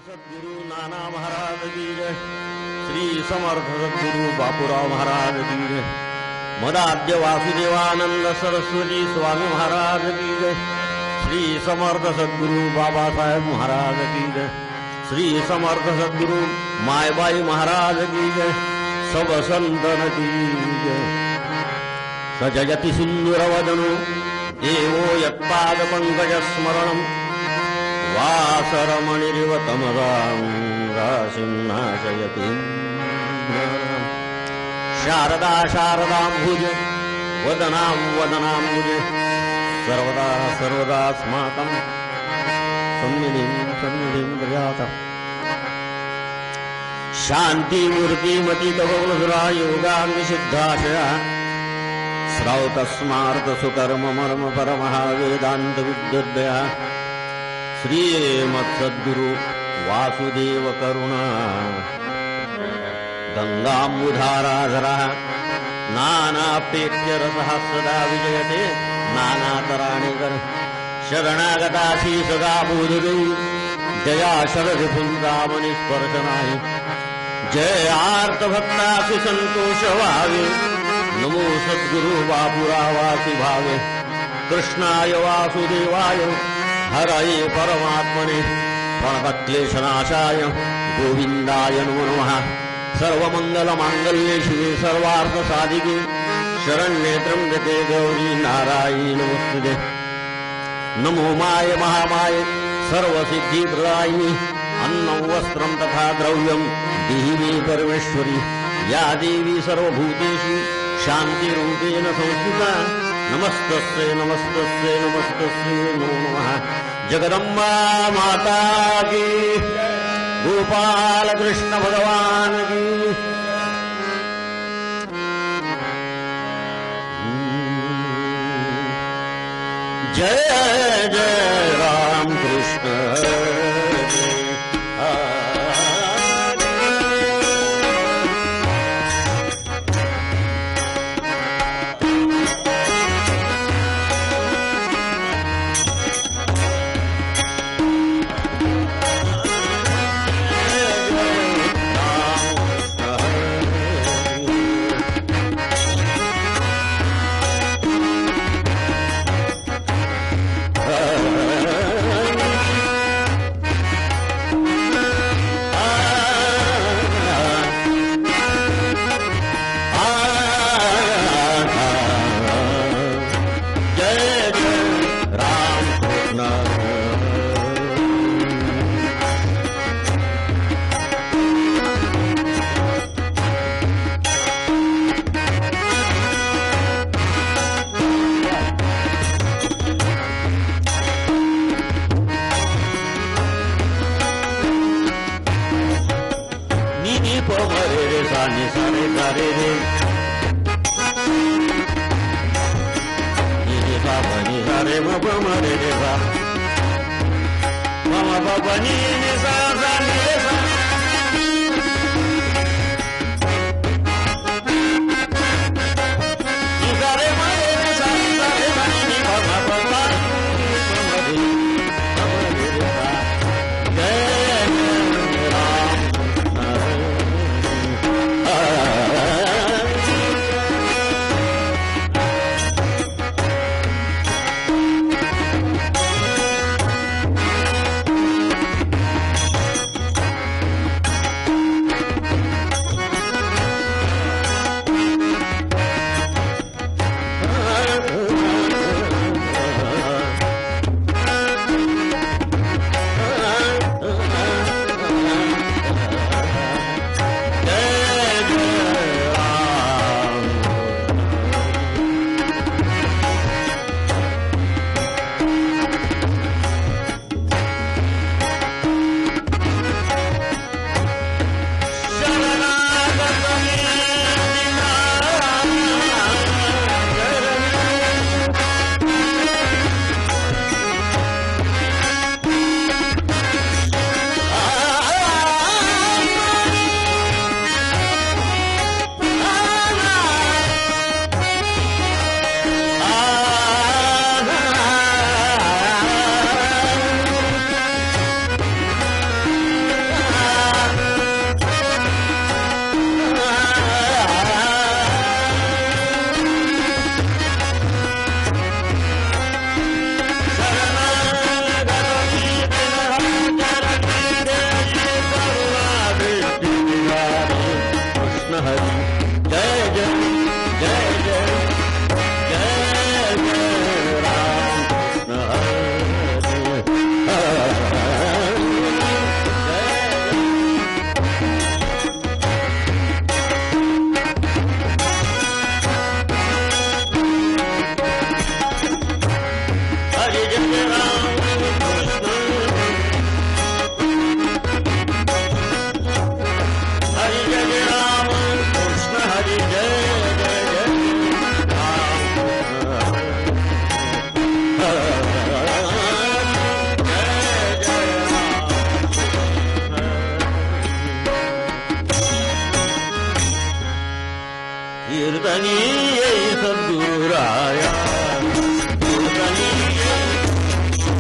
सद्गुरु नाना महाराज की जय। श्री समर्थ सद्गुरु बापूराव महाराज की जय। मदाद्य वासुदेवानंद सरस्वती स्वामी महाराज की जय। श्री समर्थ सद्गुरु बाबासाहेब महाराज की जय। श्री समर्थ सद्गुरु मायबाई महाराज की जय। सब संतन की जय। सजयति सुंदर वदनु देवो यत्पाद पंकज स्मरणम वासरमणिरिव तमरां राशिन्नाशयति शारदा शारदाम्बुज वदनां वदनाम्बुज सर्वदा सर्वदास्माकं सन्निधिं सन्निधिं व्रजात शान्तिमूर्तिमतीतवलधुरा योगान्विशुद्धाशया श्रौतस्मार्तसुकर्म मर्म परमः वेदान्तविद्युद्दयः श्रीमत्सद्गुरु वासुदेव करुणा गंगाम्बुधाराधरः नानाप्रेत्य रसः सदा विजयते नानातराणि कर शरणागताशी सदा बोधदेवी जया शरदफुल्कामणि स्पर्शनाहि जय आर्तभक्तासु संतोष व्हावे नमो सद्गुरु बापुरावासी भावे कृष्णाय वासुदेवाय हरये परमात्मने प्रणतक्लेशनाशाय गोविन्दाय नमो नमः। सर्वमङ्गलमाङ्गल्ये शिवे सर्वार्थसाधिके शरण्ये त्र्यम्बके गौरी नारायणी नमोस्तुते। नमो माय महामाय सर्वसिद्धिप्रदायिनि अन्नं वस्त्रं तथा द्रव्यं देहि मे परमेश्वरी या देवी सर्वभूतेषु शान्तिरूपेण संस्थिता नमस्तस्यै नमस्तस्यै नमस्तस्यै नमो नमः। जगदम्बा माता की गोपाल कृष्ण भगवान की जय जय राम कृष्ण जय राम कृष्ण हरी जय राम कृष्ण हरी जय जय जय कीर्तनी येई सद्गुराया कीर्तनी येई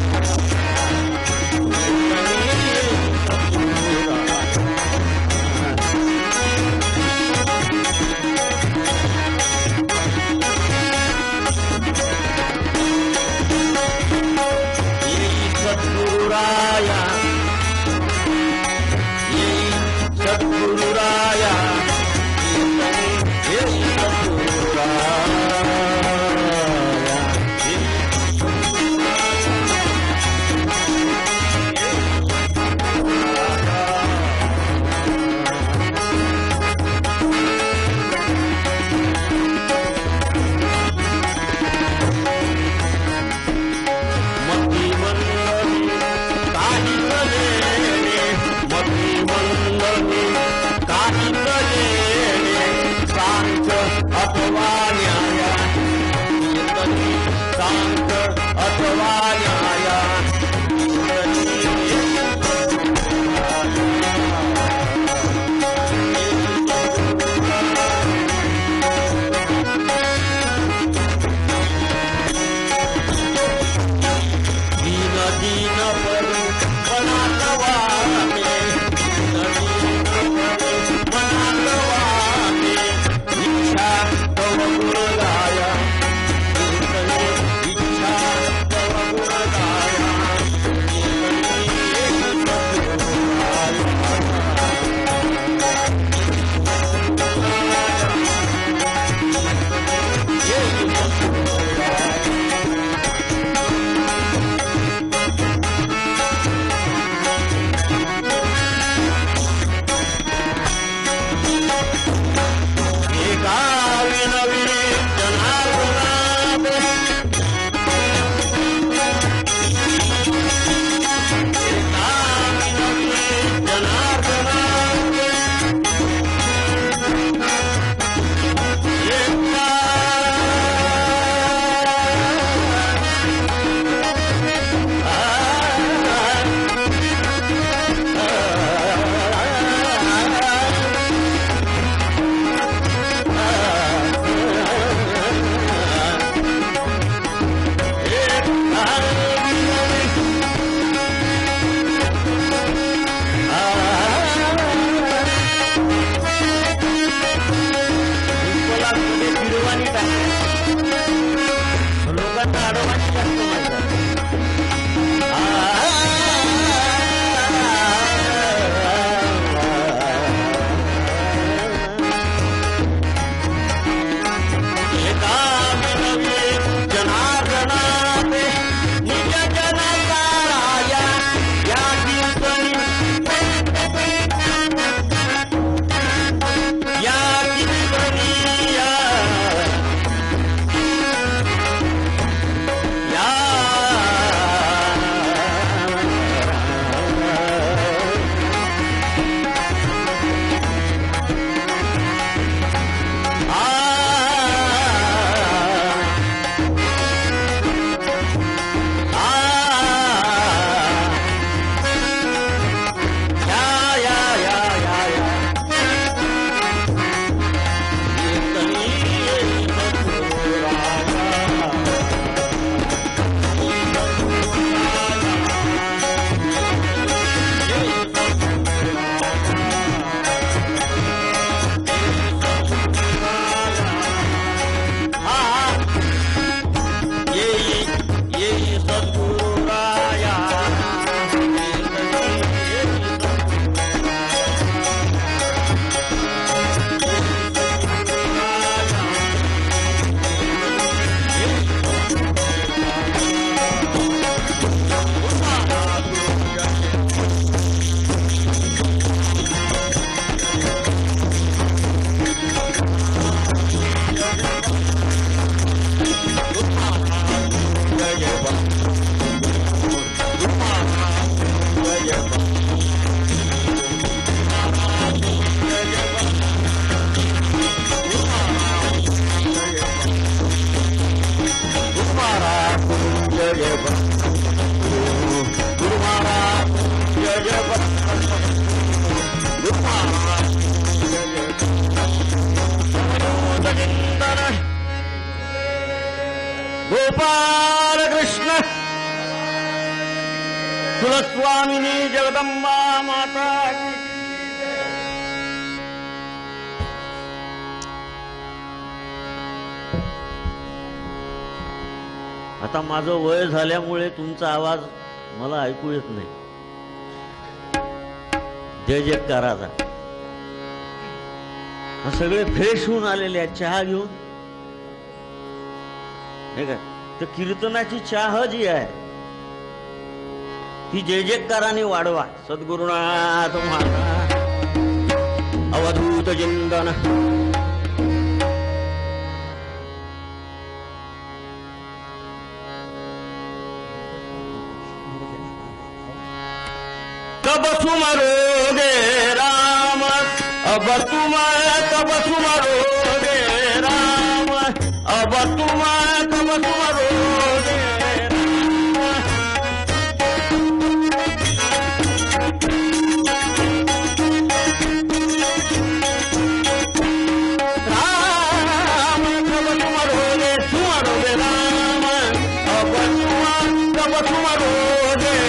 जय जय गुरु महाराज जय जय गुरु महाराज जय जय गोपाल कृष्ण कुलस्वामिनी जगदंबा माता की आता माझं वय झाल्यामुळे तुमचा आवाज मला ऐकू येत नाही. जय जयकाराचा सगळे फ्रेश होऊन आलेले आहेत चहा घेऊन हे काय तर कीर्तनाची चहा जी आहे ती जय जयकाराने वाढवा. सद्गुरुनाथ महाराज अवधूत जिंदन कब सुमरोगे राम अब तुम कब सुमरोगे राम अब तुम कब सुमरोगे राम कब सुमरोगे सुमरोगे राम अब तुम कब सुमरोगे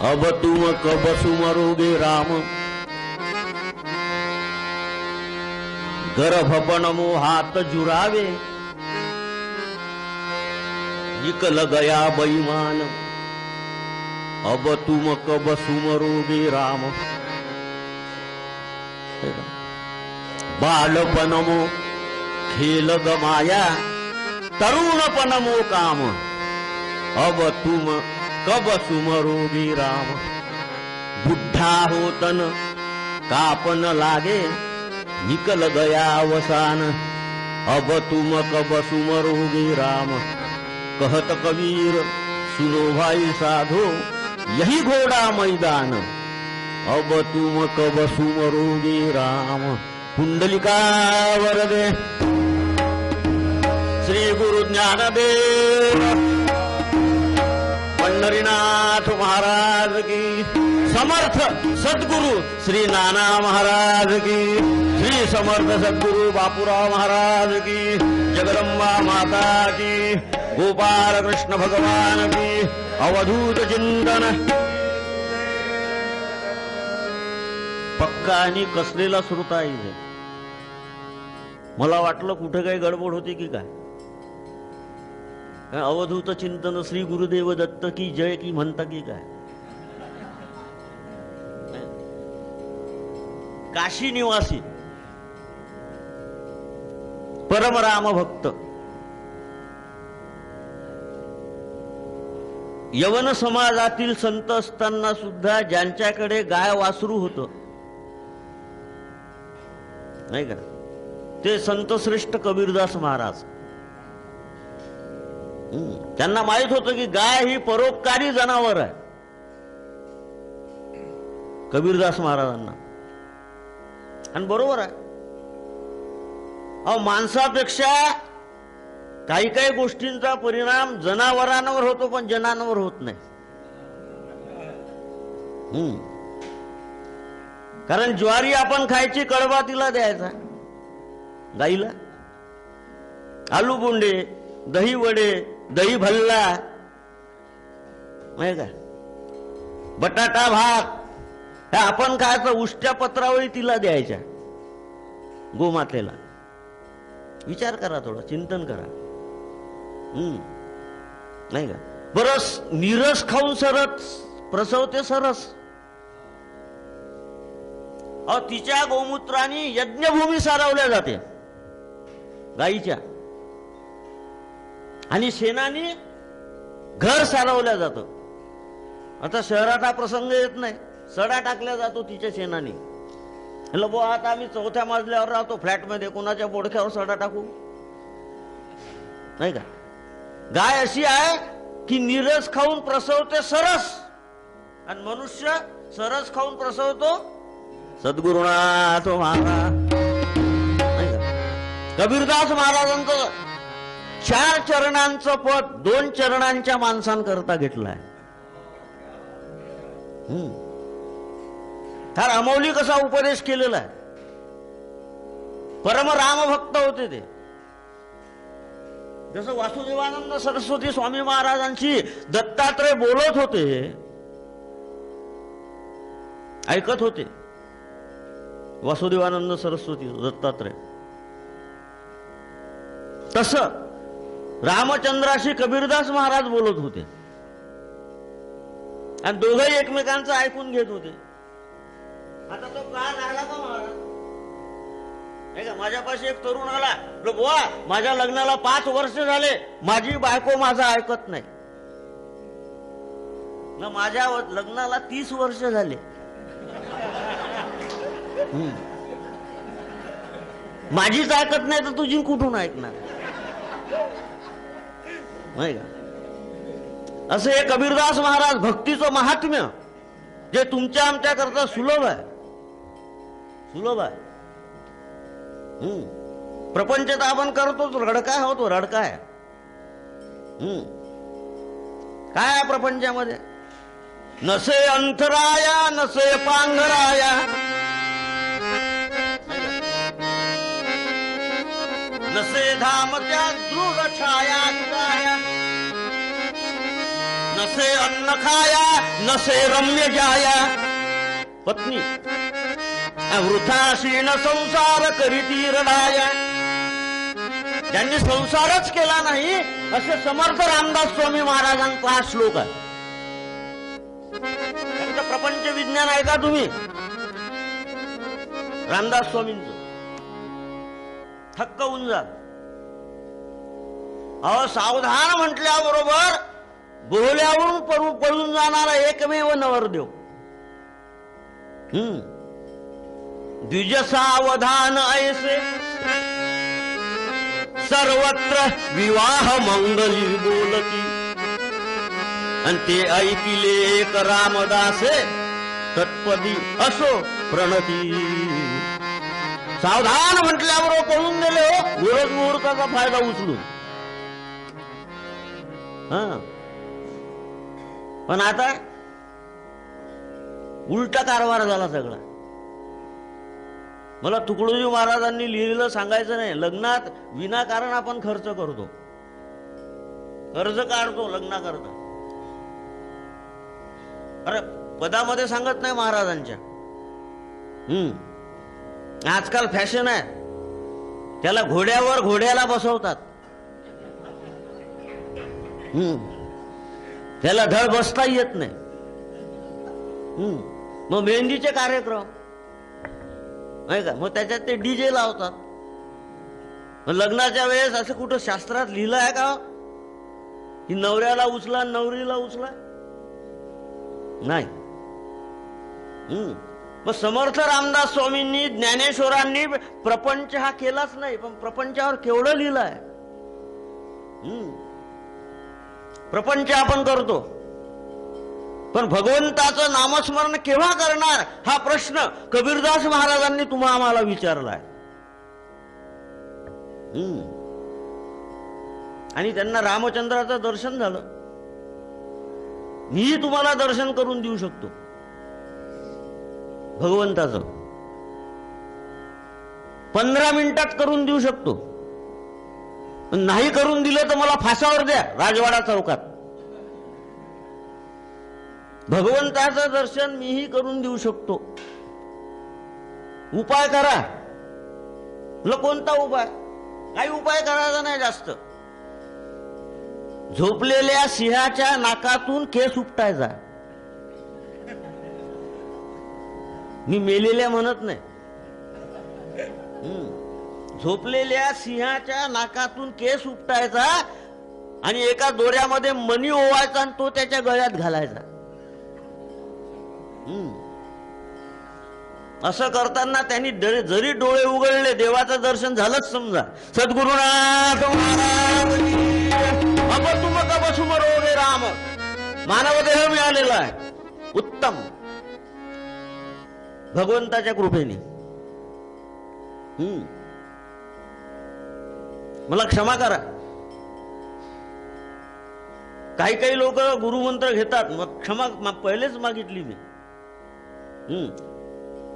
अब तुम कब सुमरोगे राम, गर्भपण मोहात जुरावे, निकल गया बेईमान, अब तुम कब सुमरोगे राम। बालपन मो खेल गमाया, तरुणपन मो काम, अब तुम कब सुमरोगे राम। बुढ़ा होतन कापन लागे, निकल गया अवसान, अब तुम कब सुमरोगे राम। कहत कबीर सुनो भाई साधो, यही घोड़ा मैदान, अब तुम कब सुमरोगे राम। कुंडलिका वरदे श्री गुरु ज्ञानदेव पंढरीनाथ महाराज की, समर्थ सद्गुरु श्री नाना महाराज की, श्री समर्थ सद्गुरु बापूराव महाराज की, जगदम्बा माता की, गोपाल कृष्ण भगवान की, अवधूत चिंतन। पक्का आणि कसलेला श्रोता आहे. मला वाटलं कुठे काही गडबड होती की काय. अवधूत चिंतन श्री गुरुदेव दत्त की जय की म्हणता की काय. काशी निवासी परम राम भक्त, यवन समाजातील संत असताना सुद्धा ज्यांच्याकडे गाय वासरू होतं नाही का, ते संत श्रेष्ठ कबीरदास महाराज. त्यांना माहित होतं की गाय ही परोपकारी जनावर आहे. कबीरदास महाराजांना, आणि बरोबर आहे. माणसापेक्षा काही काही गोष्टींचा परिणाम जनावरांवर होतो पण जनांवर होत नाही. कारण ज्वारी आपण खायची, कडबा तिला द्यायचा गाईला. आलू बोंडे, दही वडे, दही भल्ला नाही का, बटाटा भात हे आपण खायचं. उष्ट्या पत्रावळी तिला द्यायच्या गोमातेला. विचार करा, थोडा चिंतन करा. नाही का. बरस नीरस खाऊन सरस प्रसवते सरस. तिच्या गोमूत्राने यज्ञभूमी सारवल्या जाते गाईच्या, आणि शेणाने घर सारवल्या जातं. आता शहरात हा प्रसंग येत नाही. सडा टाकल्या जातो तिच्या शेणाने. बुवा आता आम्ही 4थ्या मजल्यावर राहतो फ्लॅटमध्ये, कोणाच्या बोडख्यावर सडा टाकू नाही का. गाय अशी आहे की नीरस खाऊन प्रसवते सरस, आणि मनुष्य सरस खाऊन प्रसवतो सद्गुरुनाथ महाराज. कबीरदास महाराजांचं 4 चरणांचं पद 2 चरणांच्या माणसांकरता घेतलंय. फार अमौलिक असा उपदेश केलेला आहे. परम रामभक्त होते ते. जसं वासुदेवानंद सरस्वती स्वामी महाराजांची दत्तात्रय बोलत होते, ऐकत होते वासुदेवानंद सरस्वती दत्तात्रय, तसं रामचंद्राशी कबीरदास महाराज बोलत होते. आणि दोघंही एकमेकांचं ऐकून घेत होते. आता तो काळ राहिला का महाराज नाही का. माझ्यापाशी एक तरुण आला, बुवा माझ्या लग्नाला 5 वर्ष झाले, माझी बायको माझं ऐकत नाही. माझ्या लग्नाला 30 वर्ष झाले. माझीच ऐकत नाही तर तुझी कुठून ऐकणार नाही का. असे हे कबीरदास महाराज भक्तीचं महात्म्य जे तुमच्या आमच्या करता सुलभ आहे, सुलभ आहे. प्रपंच तर आपण करतोच, रडका होतो, रडका आहे. काय आहे प्रपंचामध्ये. नसे अंतराया नसे पांघराया, नसे धाम त्या दृढ छाया, नसे अन्न खाया नसे रम्य जाया. पत्नी वृथाशीन संसार करीती रडाया. ज्यांनी संसारच केला नाही असे समर्थ रामदास स्वामी महाराजांचा हा श्लोक आहे. त्यांचं प्रपंच विज्ञान ऐका तुम्ही, रामदास स्वामींचं थक्क होऊन जा. अहो सावधान म्हटल्याबरोबर बोहल्यावरून पळून जाणारा एकमेव नवरदेव. द्विज सावधान ऐसे सर्वत्र विवाह मंगली बोलती. आणि ते ऐकिले एक रामदासे तत्पदी असो प्रणती. सावधान म्हटल्याबरोबर पळून गेले हो, मुहूर्ताचा फायदा उचलून. पण आता उलटा कारभार झाला सगळा. मला तुकडोजी महाराजांनी लिहिलेलं सांगायचं नाही. लग्नात विनाकारण आपण खर्च करतो, कर्ज काढतो लग्नाकरता. अरे पदामध्ये सांगत नाही महाराजांच्या. आजकाल फॅशन आहे, त्याला घोड्यावर घोड्याला बसवतात. त्याला धड बसता येत नाही. मग मेहंदीचे कार्यक्रम नाही का, मग त्याच्यात ते डीजे लावतात. लग्नाच्या वेळेस असं कुठं शास्त्रात लिहिलं आहे का की नवऱ्याला उचला नवरीला उचला? नाही. मग समर्थ रामदास स्वामींनी ज्ञानेश्वरांनी प्रपंच हा केलाच नाही, पण प्रपंचावर केवढं लिहिलं आहे. प्रपंच आपण करतो, पण भगवंताचं नामस्मरण केव्हा करणार हा प्रश्न कबीरदास महाराजांनी तुम्हा आम्हाला विचारलाय. आणि त्यांना रामचंद्राचं दर्शन झालं. मीही तुम्हाला दर्शन करून देऊ शकतो भगवंताचं, 15 मिनिटात करून देऊ शकतो. नाही करून दिलं तर मला फासावर द्या राजवाडा चौकात. भगवंताचं दर्शन मीही करून देऊ शकतो. उपाय करा. कोणता उपाय? काही उपाय करायचा नाही जास्त. झोपलेल्या सिंहाच्या नाकातून केस उपटायचा. मी मेलेल्या म्हणत नाही. झोपलेल्या सिंहाच्या नाकातून केस उपटायचा आणि एका दोऱ्यामध्ये मणी ओवायचा आणि तो त्याच्या गळ्यात घालायचा. असं करताना त्यांनी जरी डोळे उघडले देवाचं दर्शन झालंच समजा. सद्गुरुनाथ महाराज अपतुम कबसुम रोगे राम. मानवदेह मिळालेला आहे उत्तम भगवंताच्या कृपेने. मला क्षमा करा. काही काही लोक गुरुमंत्र घेतात, मग क्षमा पहिलेच मागितली मी.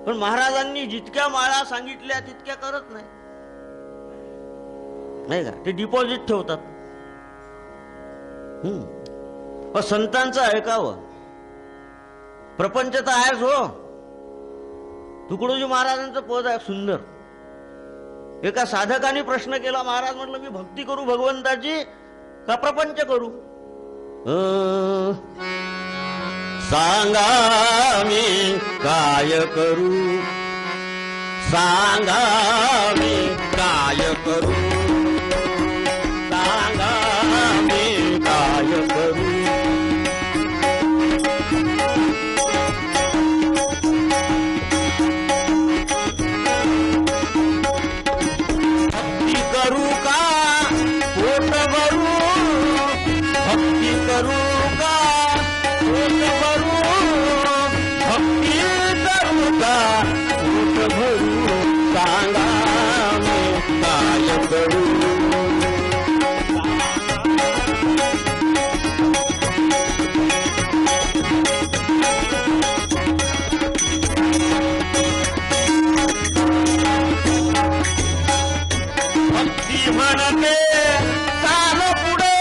पण महाराजांनी जितक्या माळा सांगितल्या तितक्या करत नाही, नाही का. ते डिपॉझिट ठेवतात. पण संतांचं ऐकावं. प्रपंच तर आहेच हो. तुकडोजी महाराजांचं पद आहे सुंदर. एका साधकाने प्रश्न केला, महाराज म्हटलं मी भक्ती करू भगवंताची का प्रपंच करू? सांगा मी काय करू, सांगा मी काय करू, सांगा मी काय करू. भक्ती करू का पोट भरू, भक्ती करू का पोट भरू, भक्ती करू का पोट भरू, सांगा मी काय करू. भक्ती म्हणते चाल पुढे,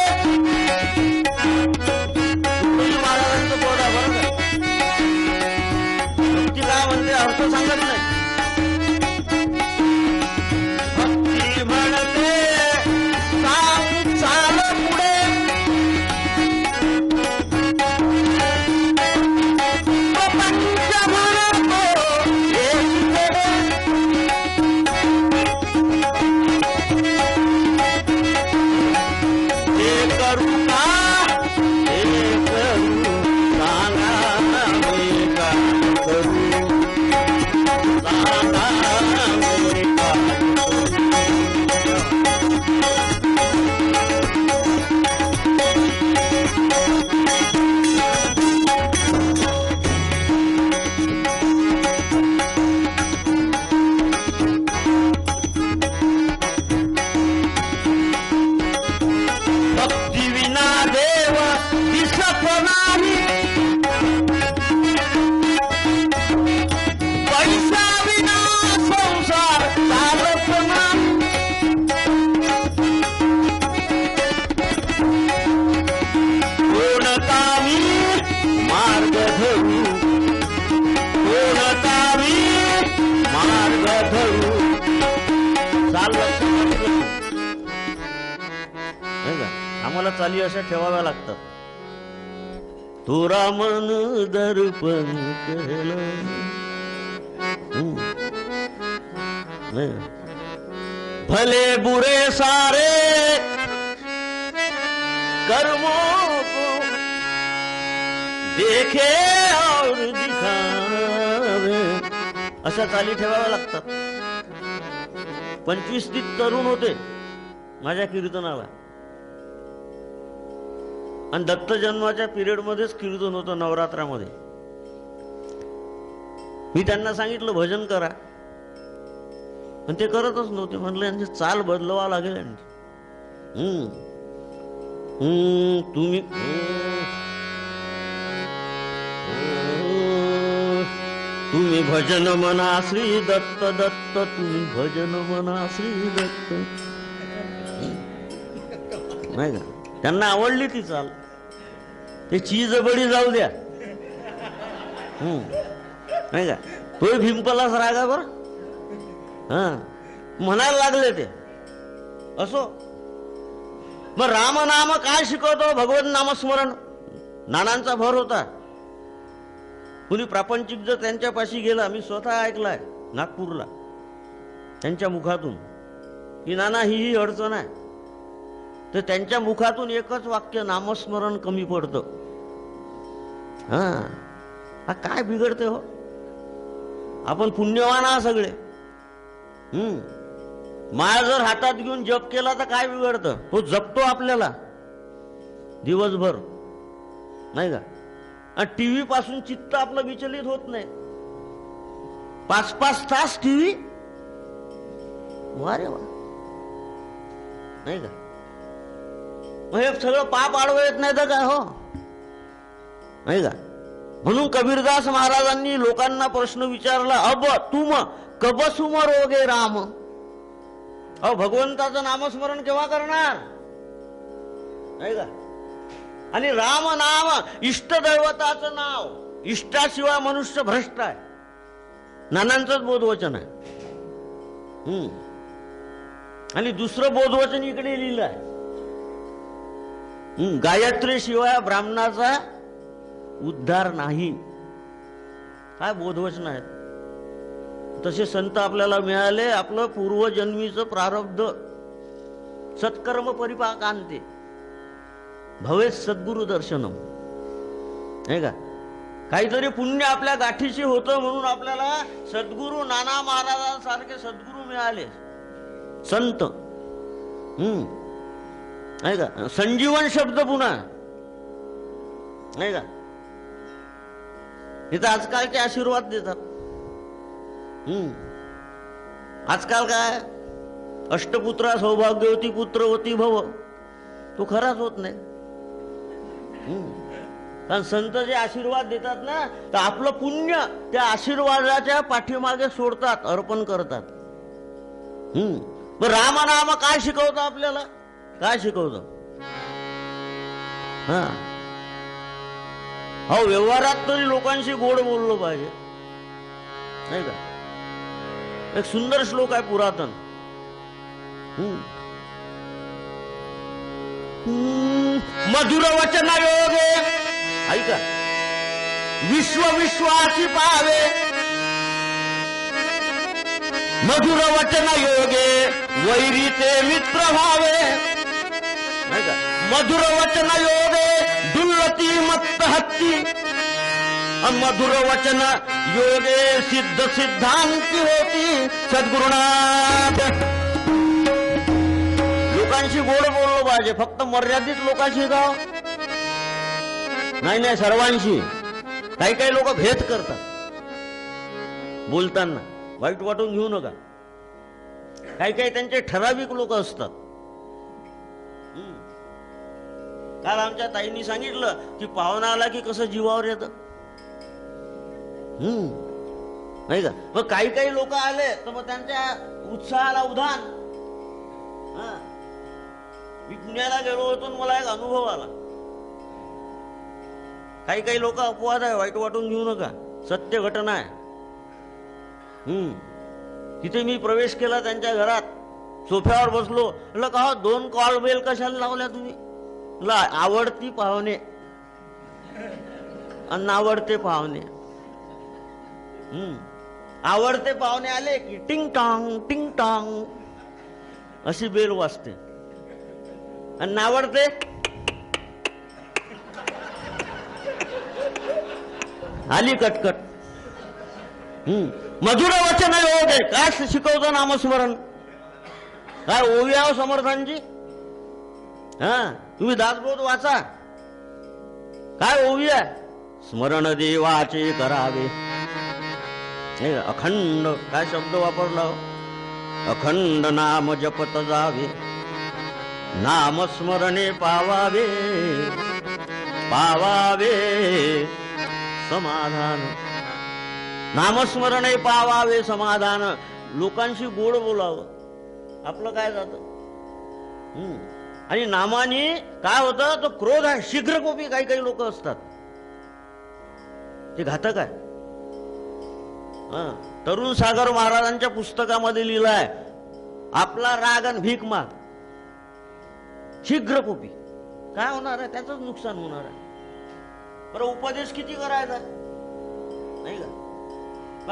देव दिसत नाही, पैसा विना संसार चालत नाही. कोणताही मार्ग धरू, कोणताही मार्ग धरू चालत नाही का. आम्हाला चाली अशा ठेवाव्या लागतात. तुरा मन दर्पण केलं भले बुरे सारे कर्मों को देखे और दिखावे, अशा चाली ठेवाव्या लागतात. 25-30 तरुण होते माझ्या कीर्तनाला, आणि दत्त जन्माच्या पिरियड मध्येच कीर्तन होतं नवरात्रामध्ये. मी त्यांना सांगितलं भजन करा, पण ते करतच नव्हते. म्हणलं यांची चाल बदलवा लागेल. तुम्ही तुम्ही भजन म्हणा श्री दत्त दत्त, तुम्ही भजन म्हणा श्री दत्त. नाही का, त्यांना आवडली ती चाल. ते चीज बडी जाऊ द्या, नाही का, तोही भिंपलाच रागा बर. म्हणायला लागले ते. असो, मग राम नाम काय शिकवतो? भगवत नामस्मरण. नानांचा भर होता. कुणी प्रापंचिक जर त्यांच्यापाशी गेला, मी स्वतः ऐकलाय नागपूरला त्यांच्या मुखातून की नाना ही अडचण आहे, तर त्यांच्या मुखातून एकच वाक्य, नामस्मरण कमी पडतं. हा काय बिघडते हो? आपण पुण्यवान आहात सगळे. माया जर हातात घेऊन जप केला तर काय बिघडतं? तो जपतो आपल्याला दिवसभर, नाही का. आणि टीव्ही पासून चित्त आपलं विचलित होत नाही. 5-5 तास टीव्ही, वा रे वा, नाही का. मग हे सगळं पाप आडवं येत नाही तर काय हो, नाही का. म्हणून कबीरदास महाराजांनी लोकांना प्रश्न विचारला, अब तुम कब सुमरोगे राम. अहो, भगवंताचं नामस्मरण केव्हा करणार, नाही का. आणि राम नाम इष्टदैवताचं नाव. इष्टाशिवाय मनुष्य भ्रष्ट आहे. नानांचंच बोधवचन आहे. आणि दुसरं बोधवचन इकडे लिहिलं आहे, गायत्री शिवाय ब्राह्मणाचा उद्धार नाही. काय बोधवचन आहेत. तसे संत आपल्याला मिळाले. आपलं पूर्वजन्मीचं प्रारब्ध सत्कर्म परिपाकांते भवेत सद्गुरु दर्शनम, नाही का. काहीतरी पुण्य आपल्या गाठीशी होतं म्हणून आपल्याला सद्गुरु नाना महाराजांसारखे सद्गुरु मिळाले, संत, नाही का. संजीवन शब्द पुन्हा, नाही का. इथं आजकालचे आशीर्वाद देतात. आजकाल काय, अष्टपुत्रा सौभाग्यवती पुत्रवती भव, तो खराच होत नाही. कारण संत जे आशीर्वाद देतात ना, तर आपलं पुण्य त्या आशीर्वादाच्या पाठीमागे सोडतात, अर्पण करतात. मग रामनाम काय शिकवतं आपल्याला? काय शिकवतं? हो, व्यवहारात तरी लोकांशी गोड बोललो पाहिजे, नाही का. एक सुंदर श्लोक आहे पुरातन. मधुर वचन योगे, ऐका, विश्व विश्वाची पावे. मधुर वचन योगे वैरी ते मित्र व्हावे, नाही का. मधुर वचन योगे दुर्लती मत्त हत्ती, मधुर वचन योगे सिद्ध सिद्धांती होती सद्गुरुनाथ. लोकांशी गोड बोललो पाहिजे, फक्त मर्यादित लोकांशी का नाही, नाही, सर्वांशी. काही काही लोक भेद करतात बोलताना, वाईट वाटून घेऊ नका. काही काही त्यांचे ठराविक लोक असतात. काल आमच्या ताईंनी सांगितलं की पाहुणा आला की कसं जीवावर येतं. नाही का. मग काही काही लोक आले तर मग त्यांच्या उत्साहाला उधाण. मी पुण्याला गेलो होतो, मला एक अनुभव आला. काही काही लोक अपवाद आहे, वाईट वाटून घेऊ नका, सत्य घटना आहे. तिथे मी प्रवेश केला त्यांच्या घरात, सोफ्यावर बसलो. म्हटलं का 2 कॉल बेल कशाला लावल्या तुम्ही? आवडती पाहुणे आणि आवडते पाहुणे. आवडते पाहुणे आले की टिंग टॉंग अशी बेल वाजते, आणि नावडते आली कटकट. मधुर वचन होते. काय शिकवतं नामस्मरण? काय ओवी आहो समर्थांची? तुम्ही दासबोध वाचा, काय ओवी आहे? स्मरण देवाचे करावे. अखंड काय शब्द वापरला? अखंड नाम जपत जावे, नामस्मरणे पावावे समाधान. नामस्मरणे पावावे समाधान. लोकांशी गोड बोलावं, आपलं काय जातं. आणि नामाने काय होतं? तो क्रोध आहे, शीघ्रकोपी काही काही लोक असतात, ते घातक आहे. तरुण सागर महाराजांच्या पुस्तकामध्ये लिहिलंय, आपला राग आणि भीक माग. शीघ्रकोपी काय होणार आहे? त्याच नुकसान होणार आहे. बरं, उपदेश किती करायचा नाही का?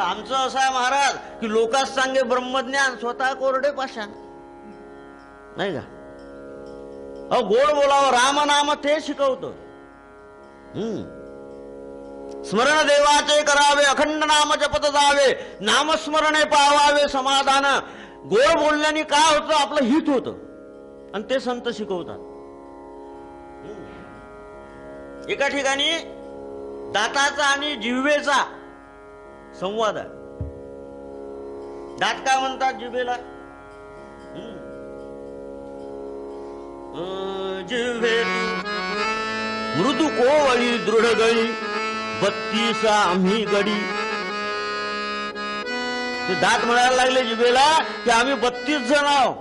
आमचं असं आहे महाराज की लोकांस सांगे ब्रह्मज्ञान, स्वतः कोरडे पाषाण. नाही का? गोड बोलावं, राम नाम ते शिकवतं. स्मरण देवाचे करावे, अखंड नाम जपत जावे, नामस्मरणे पावावे समाधान. गोड बोलल्याने काय होतं? आपलं हित होतं, आणि ते संत शिकवतात. एका ठिकाणी दाताचा आणि जिव्हेचा संवाद आहे. दात काय म्हणतात जिव्हेला? जिव्हे मृदू कोवळी दृढ गळी, 32 आम्ही गडी. ते दात म्हणायला लागले जिभेला की आम्ही 32 जण आहोत.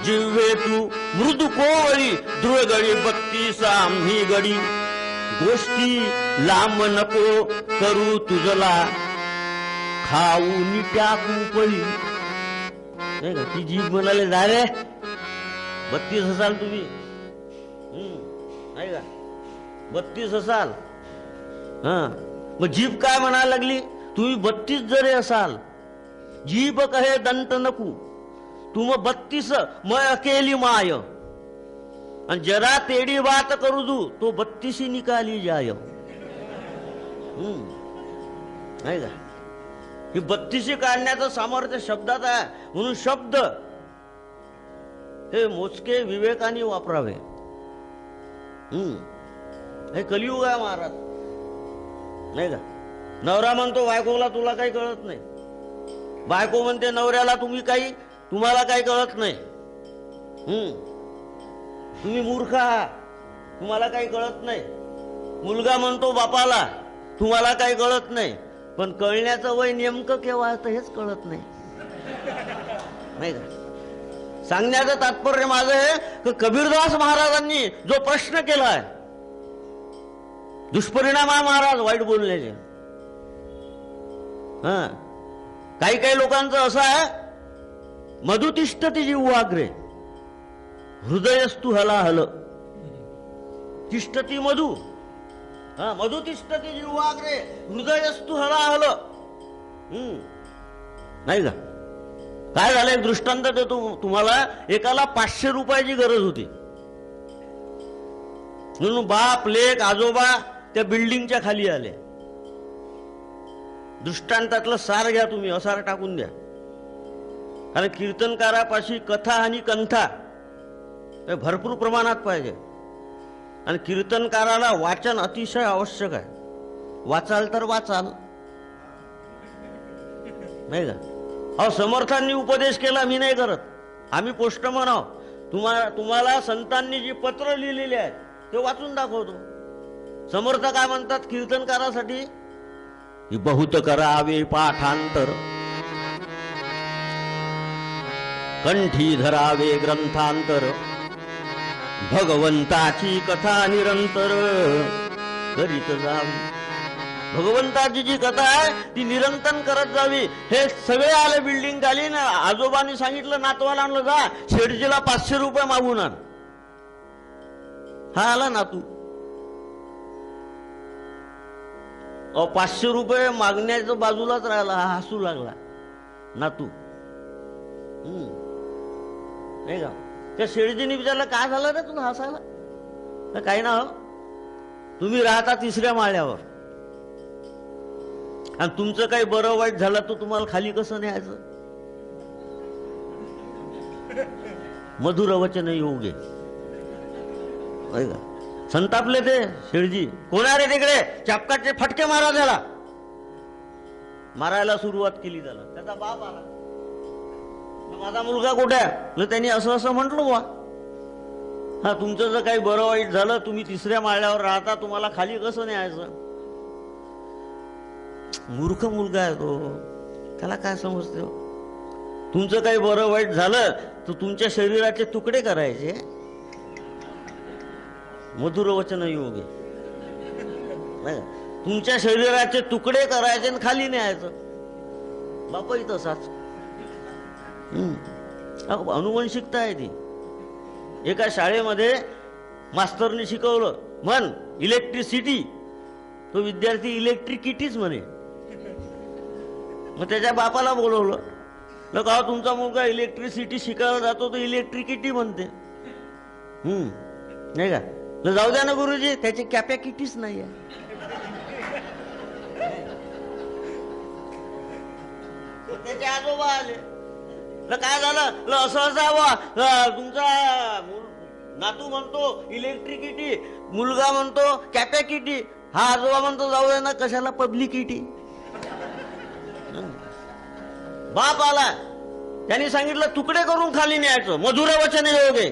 जिव्हे तू मृदू कोवळी दृढ गळी, 32 आम्ही गडी. गोष्टी लांब नको करू तुझला, खाऊ टाकू पळी. नाही का? ती जीभ म्हणाले, जा रे, 32 असाल तुम्ही. नाही का? 32 असाल. मग जीभ काय म्हणायला लागली? तुम्ही 32 जरी असाल, जीभ कहे दंत नको, तुम 32 मैं अकेली माय. आणि जरा तेडी बात करू दू, तो 32 निकाली जाय. नाही का? ही 32 काढण्याचं सामर्थ्य शब्दात आहे. म्हणून शब्द हे मोजके विवेकाने वापरावे. हे कलियुग आहे महाराज. नाही का? नवरा म्हणतो बायकोला तुला काही कळत नाही, बायको म्हणते नवऱ्याला तुम्हाला काही कळत नाही. तुम्ही मूर्ख आहात, तुम्हाला काही कळत नाही. मुलगा म्हणतो बापाला तुम्हाला काही कळत नाही. पण कळण्याचं वय नेमकं केव्हा असतं हेच कळत नाही. नाही का? सांगण्याचं तात्पर्य माझं हे की कबीरदास महाराजांनी जो प्रश्न केलाय, दुष्परिणाम आहे महाराज वाईट बोलण्याचे. काही काही लोकांचं असं आहे, मधुतिष्ठती जिव्हाग्रे हृदयस्तु हलाहल. तिष्ठती मधु, मधुतिष्ठती जिव्हाग्रे हृदयस्तु हलाहल. नाही का? काय झालं? एक दृष्टांत देतो तुम्हाला. एकाला 500 रुपयाची गरज होती, म्हणून बाप लेक आजोबा त्या बिल्डिंगच्या खाली आले. दृष्टांतातलं सार घ्या तुम्ही, असार टाकून द्या. कारण कीर्तनकारापाशी कथा आणि कंथा भरपूर प्रमाणात पाहिजे. आणि कीर्तनकाराला वाचन अतिशय आवश्यक आहे. वाचाल तर वाचाल. नाही का? समर्थांनी उपदेश केला, मी नाही करत. आम्ही पोस्टमन आहोत. तुम्हाला संतांनी जी पत्र लिहिलेली आहेत ते वाचून दाखवतो. समर्थ काय म्हणतात कीर्तनकारासाठी? बहुत करावे पाठांतर, कंठी धरावे ग्रंथांतर, भगवंताची कथा निरंतर करीत जावी. भगवंताची जी कथा आहे ती निरंतर करत जावी. हे सगळे आले बिल्डिंग खाली ना, आजोबांनी सांगितलं नातवाला आणलं जा शेठजीला 500 रुपये मागून आण. हा आला नातू. 500 रुपये मागण्याच्या बाजूलाच राहिला, हा हसू लागला नातू. नाही का? त्या शेठजीने विचारलं काय झालं रे तुला हसायला? तर काही ना, हो तुम्ही राहता 3ऱ्या माळ्यावर आणि तुमचं काही बरं वाईट झालं तर तुम्हाला खाली कसं न्यायचं? मधुर वचन योगे. संतापले ते शेठजी. कोण आहे रे तिकडे? चापकाचे फटके मारा त्याला. मारायला सुरुवात केली त्याला. त्याचा बाप आला. माझा मुलगा कुठे आहे? त्यांनी असं म्हटलं बुवा. हा तुमचं जर काही बरं वाईट झालं, तुम्ही 3ऱ्या माळ्यावर राहता, तुम्हाला खाली कसं न्यायचं? मूर्ख मुलगा आहे तो, त्याला काय समजते? तुमचं काही बरं वाईट झालं तर तुमच्या शरीराचे तुकडे करायचे. मधुर वचन योगे. तुमच्या शरीराचे तुकडे करायचे आणि खाली न्यायचं. बापाही तसाच. अनुवंशिकता आहे ती. एका शाळेमध्ये मास्तरने शिकवलं म्हण इलेक्ट्रिसिटी, तो विद्यार्थी इलेक्ट्रिकिटीच म्हणे. मग त्याच्या बापाला बोलवलं, का तुमचा मुलगा इलेक्ट्रिसिटी शिकायला जातो तो इलेक्ट्रिकिटी म्हणते. नाही का? जाऊ द्या ना गुरुजी, त्याची कॅपॅसिटीच नाही आहे. त्याचे आजोबा आले, काय झालं? असं तुमचा नातू म्हणतो इलेक्ट्रिकिटी, मुलगा म्हणतो कॅपॅसिटी, हा आजोबा म्हणतो जाऊ द्या ना, कशाला पब्लिकिटी. बाप आला, त्यांनी सांगितलं तुकडे करून खाली न्यायचं. मधुर वचन योगे.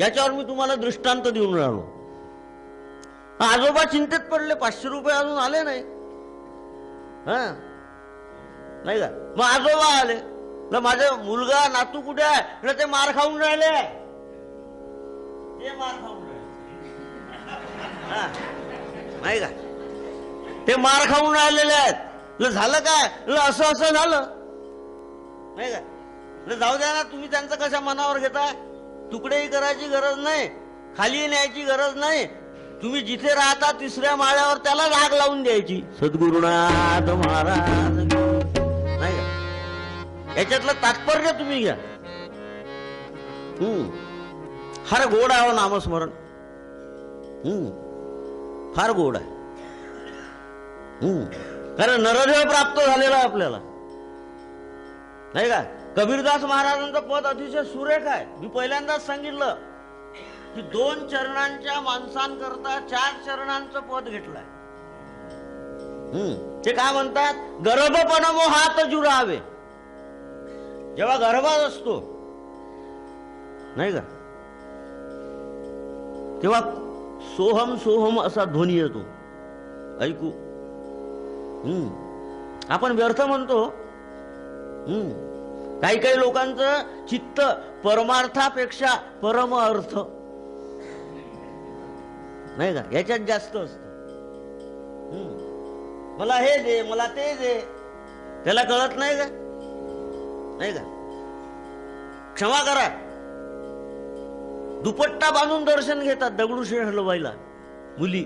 याच्यावर मी तुम्हाला दृष्टांत देऊन राहिलो. आजोबा चिंतेत पडले, 500 रुपये अजून आले नाही. नाही का? मग आजोबा आले, माझा मुलगा नातू कुठे आहे? ते मार खाऊन राहिले. ते मार खाऊन राहिले. नाही का? ते मार खाऊन राहिलेले आहेत. झालं काय? असं झालं. नाही का? जाऊ द्या ना, तुम्ही त्यांचं कशा मनावर घेताय? तुकडेही करायची गरज नाही, खाली न्यायची गरज नाही. तुम्ही जिथे राहता 3ऱ्या माळ्यावर त्याला आग लावून द्यायची. सद्गुरुनाथ महाराज. नाही का? याच्यातलं तात्पर्य तुम्ही घ्या. फार गोड आहे नामस्मरण. फार गोड आहे. कारण नरदेव प्राप्त झालेला आहे आपल्याला. नाही का? कबीरदास महाराजांचं पद अतिशय सुरेख आहे. मी पहिल्यांदाच सांगितलं की 2 चरणांच्या माणसांकरता 4 चरणांचं पद घेतलंय. ते काय म्हणतात? गर्भपणमो हात जुरावे. जेव्हा गर्भात असतो, नाही का, तेव्हा सोहम सोहम असा ध्वनी येतो, ऐकू. आपण व्यर्थ म्हणतो. काही काही लोकांचं चित्त परमार्थापेक्षा परम अर्थ, नाही का, याच्यात जास्त असत. मला हे दे, मला ते दे, त्याला कळत नाही का? नाही का? क्षमा करा, दुपट्टा बांधून दर्शन घेतात दगडूशेठ हलवाईला मुली.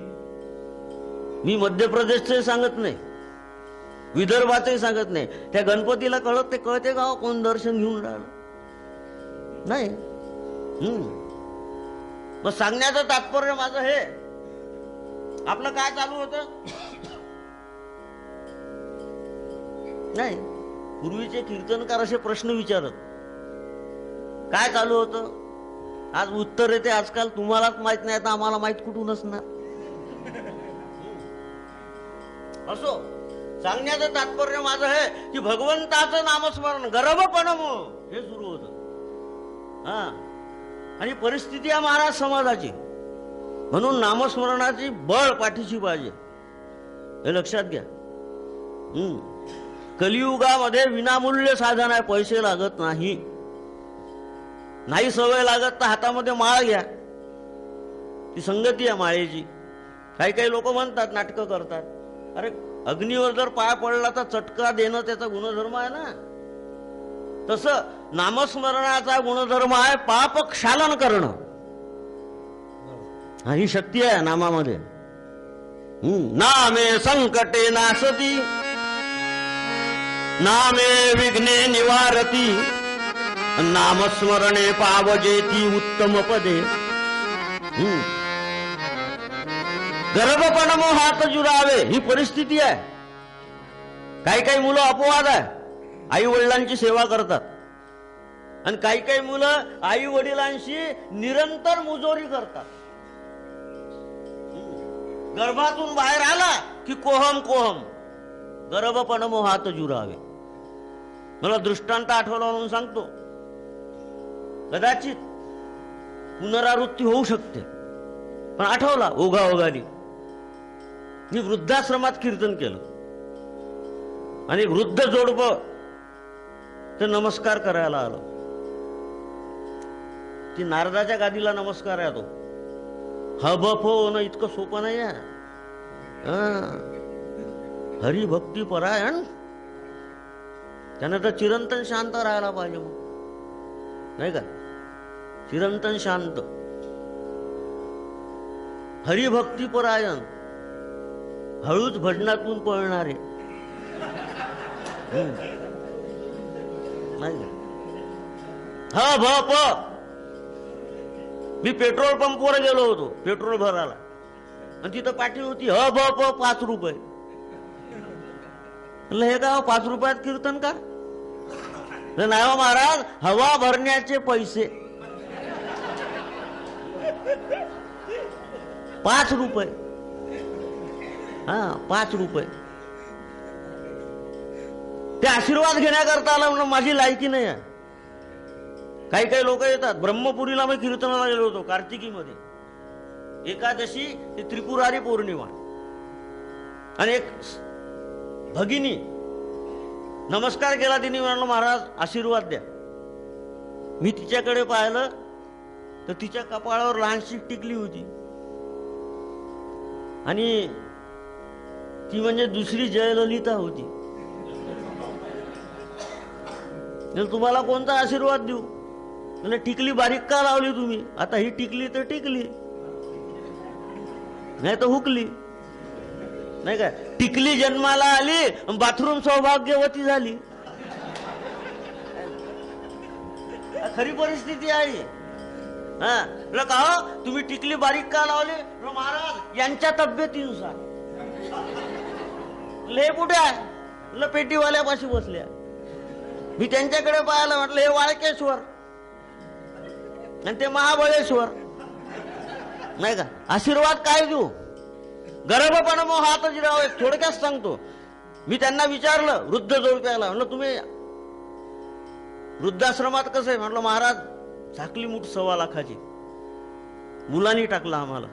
मी मध्य प्रदेशचे सांगत नाही, विदर्भाचंही सांगत नाही. त्या गणपतीला कळत ते कळते का कोण दर्शन घेऊन राहिलं? नाही. मग सांगण्याचं तात्पर्य माझं हे, आपलं काय चालू होतं? नाही, पूर्वीचे कीर्तनकार असे प्रश्न विचारत, काय चालू होतं? आज उत्तर येते आजकाल तुम्हालाच माहित नाही तर आम्हाला माहित कुठून असणार. असो, सांगण्याचं तात्पर्य माझं हे की भगवंताचं नामस्मरण गर्भपणम हे सुरू होतं. आणि परिस्थिती आहे महाराज समाजाची. म्हणून नामस्मरणाची बळ पाठीशी पाहिजे, हे लक्षात घ्या. कलियुगामध्ये विनामूल्य साधन आहे, पैसे लागत नाही. नाही सवय लागत तर हातामध्ये माळ घ्या, ती संगती आहे माळेची. काही काही लोक म्हणतात, नाटकं करतात, अरे अग्नीवर जर पाय पडला तर चटका देणं त्याचा गुणधर्म आहे ना. तसं नामस्मरणाचा गुणधर्म आहे पाप क्षालन करणं. ही शक्ती आहे नामामध्ये. नामे संकटे नासती, नामे विघ्ने निवारती, नामस्मरणे पावजेती उत्तम पदे. गर्भपण मोहात जुरावे, ही परिस्थिती आहे. काही काही मुलं अपवाद आहे, आई वडिलांची सेवा करतात. आणि काही काही मुलं आई वडिलांशी निरंतर मुजोरी करतात. गर्भातून बाहेर आला की कोहम कोहम, गर्भपण मोहात जुरावे. मला दृष्टांत आठवला म्हणून सांगतो. कदाचित पुनरावृत्ती होऊ शकते, पण आठवला ओघाओघानी. मी वृद्धाश्रमात कीर्तन केलं आणि वृद्ध जोडपं तर नमस्कार करायला आलं. ती नारदाच्या गादीला नमस्कार आहे तो. हबफ होणं इतकं सोपं नाही आहे. हरिभक्ती परायण, त्यानं तर चिरंतन शांत राहायला पाहिजे, मग नाही का? चिरंतन शांत, हरिभक्ती परायण, हळूच भजनातून पळणारे, नाही का? ह भ प. मी पेट्रोल पंपवर गेलो होतो पेट्रोल भरायला, आणि तिथं पाठी होती ह भ प 5 रुपये. हे का 5 रुपयात कीर्तन का? नाही हो महाराज, हवा भरण्याचे पैसे 5 रुपये. हा 5 रुपये. ते आशीर्वाद घेण्याकरता आला म्हणून माझी लायकी नाही आहे. काही काही लोक येतात. ब्रह्मपुरीला मी कीर्तनाला गेलो होतो कार्तिकीमध्ये, एकादशी ते त्रिपुरारी पौर्णिमा. आणि एक भगिनी नमस्कार केला, तिने म्हणाल महाराज आशीर्वाद द्या. मी तिच्याकडे पाहिलं तर तिच्या कपाळावर लहानशी टिकली होती, आणि ती म्हणजे दुसरी जयललिता होती. तुम्हाला कोणता आशीर्वाद देऊ? म्हणजे टिकली बारीक का लावली तुम्ही? आता ही टिकली तर टिकली, नाही तर हुकली, नाही का? टिकली जन्माला आली, बाथरूम सौभाग्यवती झाली. खरी परिस्थिती आहे. हा का हो, तुम्ही टिकली बारीक का लावली? महाराज यांच्या तब्येतीनुसार. हे कुठे आहे? पेटीवाल्यापाशी बसल्या. मी त्यांच्याकडे पाहायला म्हटलं हे वाळकेश्वर आणि ते महाबळेश्वर, नाही का? आशीर्वाद काय देऊ? गर्भपण मोहात जिरावे. थोडक्यात सांगतो. मी त्यांना विचारलं वृद्ध जोडप्याला, म्हणलं तुम्ही वृद्धाश्रमात कसं आहे? म्हटलं महाराज झाकली मूठ 1.25 लाखाची, मुलांनी टाकला आम्हाला.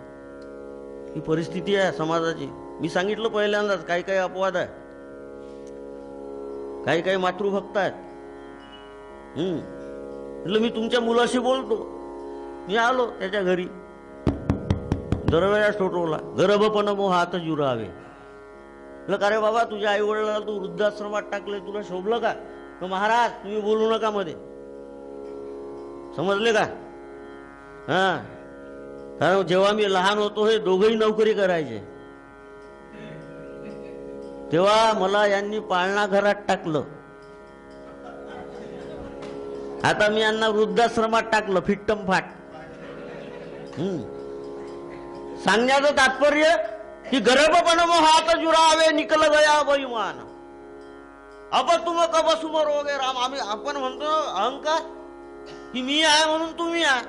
ही परिस्थिती आहे समाजाची. मी सांगितलं पहिल्यांदाच, काही काही अपवाद आहे, काही काही मातृभक्त आहेत. म्हटलं मी तुमच्या मुलाशी बोलतो. मी आलो त्याच्या घरी, दरवेळा ठोठवला गर्भपण मोहात जुरावे. म्हटलं का रे बाबा, तुझ्या आई वडिलांना तू वृद्धाश्रमात टाकले, तुला शोभलं का? तर महाराज तुम्ही बोलू नका मध्ये, समजले का? हा, कारण जेव्हा मी लहान होतो हे दोघंही नोकरी करायचे, तेव्हा मला यांनी पाळणा घरात टाकलं. आता मी यांना वृद्धाश्रमात टाकलं फिट्टम फाट. सांगण्याचं तात्पर्य की गर्भपण मोहात जुरावे, निकल गया बैमान. अब तुम कब सुमरोगे राम. आपण म्हणतो अहंकार की मी आहे म्हणून तुम्ही आहे,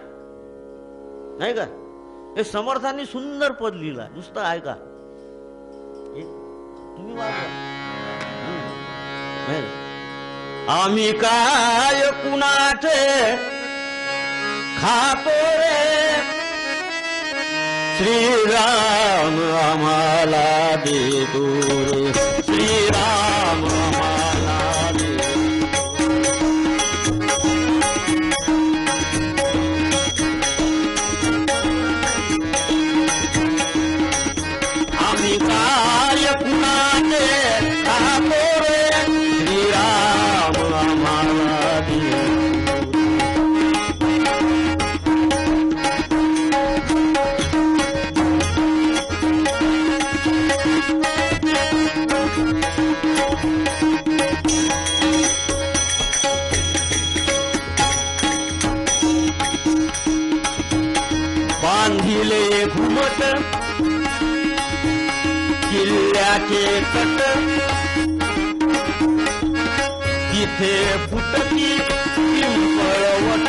नाही का? हे समर्थांनी सुंदर पद लिहिला, नुसतं ऐका तुम्ही. आम्ही काय कुणाचे खातो रे श्रीराम आम्हाला देतो रे श्रीराम आम्हाला देतो आम्ही काय कुणाचे खातो रे श्रीराम आम्हाला देतो बांधिले घुमट किल्ल्याचे तट तिथे फुटकी पिंपळवट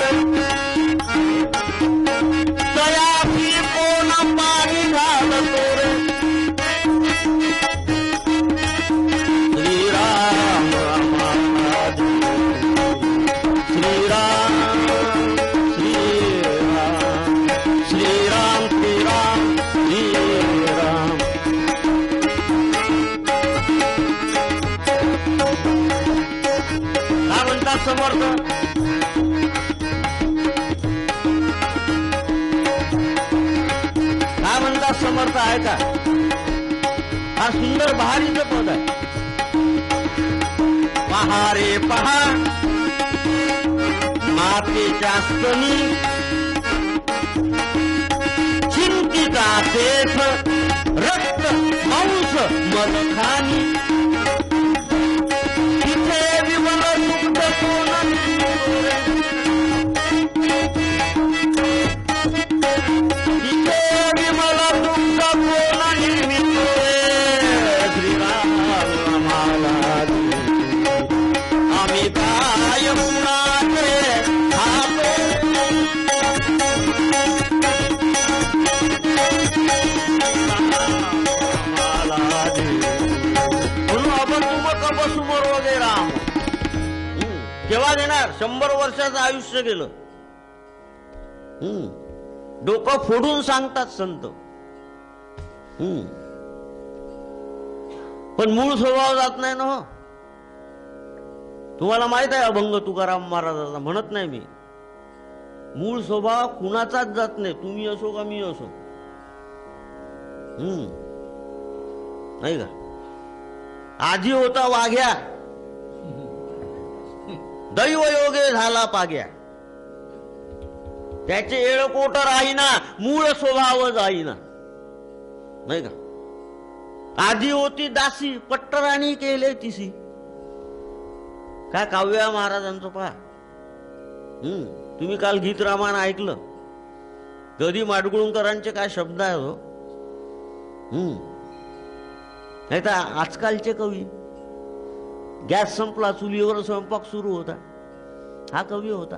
तयाशी कोण पाणी घालतो रे श्रीराम आम्हाला देतो श्रीराम श्रीराम श्रीराम श्रीराम श्रीराम काय म्हणतात समर्थ काय म्हणतात समर्थ आहे का हा सुंदर बहारीचं पद आहे पहा रे पहा मातेच्या स्तनी चिंतिता तेथ रक्त मांस मलखानी तिथे विमल दुग्ध कोण तिथे विमल दुग्ध कोण निर्मितो श्रीराम आम्हाला देतो आम्ही काय कुणाचे खातो म्हणून आपण तुम कपसुमर वगैरे राम केव्हा देणार 100 वर्षाचं आयुष्य गेलं डोकं फोडून सांगतात संत पण मूळ स्वभाव जात नाही ना हो तुम्हाला माहित आहे अभंग तुकाराम महाराजाचा म्हणत नाही मी मूळ स्वभाव कुणाचाच जात नाही तुम्ही असो का मी असो नाही का आधी होता वाघ्या दैवयोगे झाला पाग्या त्याचे येळकोट राहीना मूळ स्वभाव जाईना नाही का आधी होती दासी पट्टराणी केले तिसी काय काव्या महाराजांचं पहा तुम्ही काल गीत रामायण ऐकलं गदी माडगुळकरांचे काय शब्द आहेत हो नाही तर आजकालचे कवी गॅस संपला चुलीवर स्वयंपाक सुरू होता हा कवी होता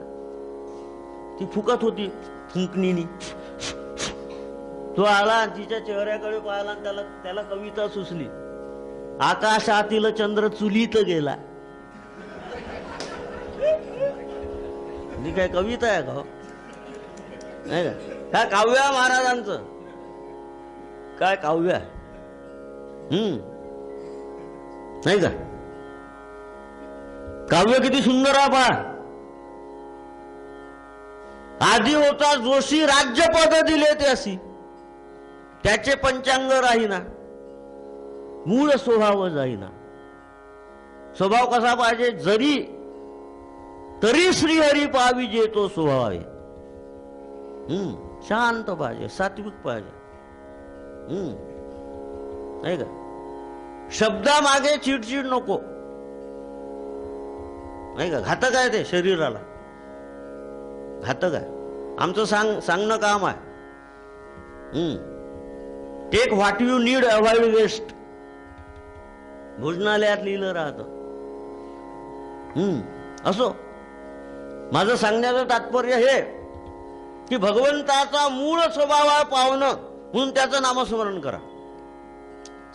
ती फुकत होती फुंकणीनी तो आला तिच्या चेहऱ्याकडे पाहिला त्याला कविता सुचली आकाशातील चंद्र चुलीत गेला ही काय कविता आहे का नाही का काय काव्य महाराजांचं काय काव्य नाही का काव्य किती सुंदर आहे पहा आधी होता जोशी राज्यपद दिले त्यासी त्याचे पंचांग राहीना मूळ स्वभाव जाईना स्वभाव कसा पाहिजे जरी तरी श्रीहरी पावी जे तो स्वभाव आहे शांत पाहिजे सात्विक पाहिजे नाही का शब्दामागे चिडचिड नको नाही का घातक आहे ते शरीराला घातक आहे आमचं सांगणं काम आहे take what you need avoid waste भोजनालयात लिहिलं राहतं असो माझं सांगण्याचं तात्पर्य हे की भगवंताचा मूळ स्वभाव आहे पावणं म्हणून त्याचं नामस्मरण करा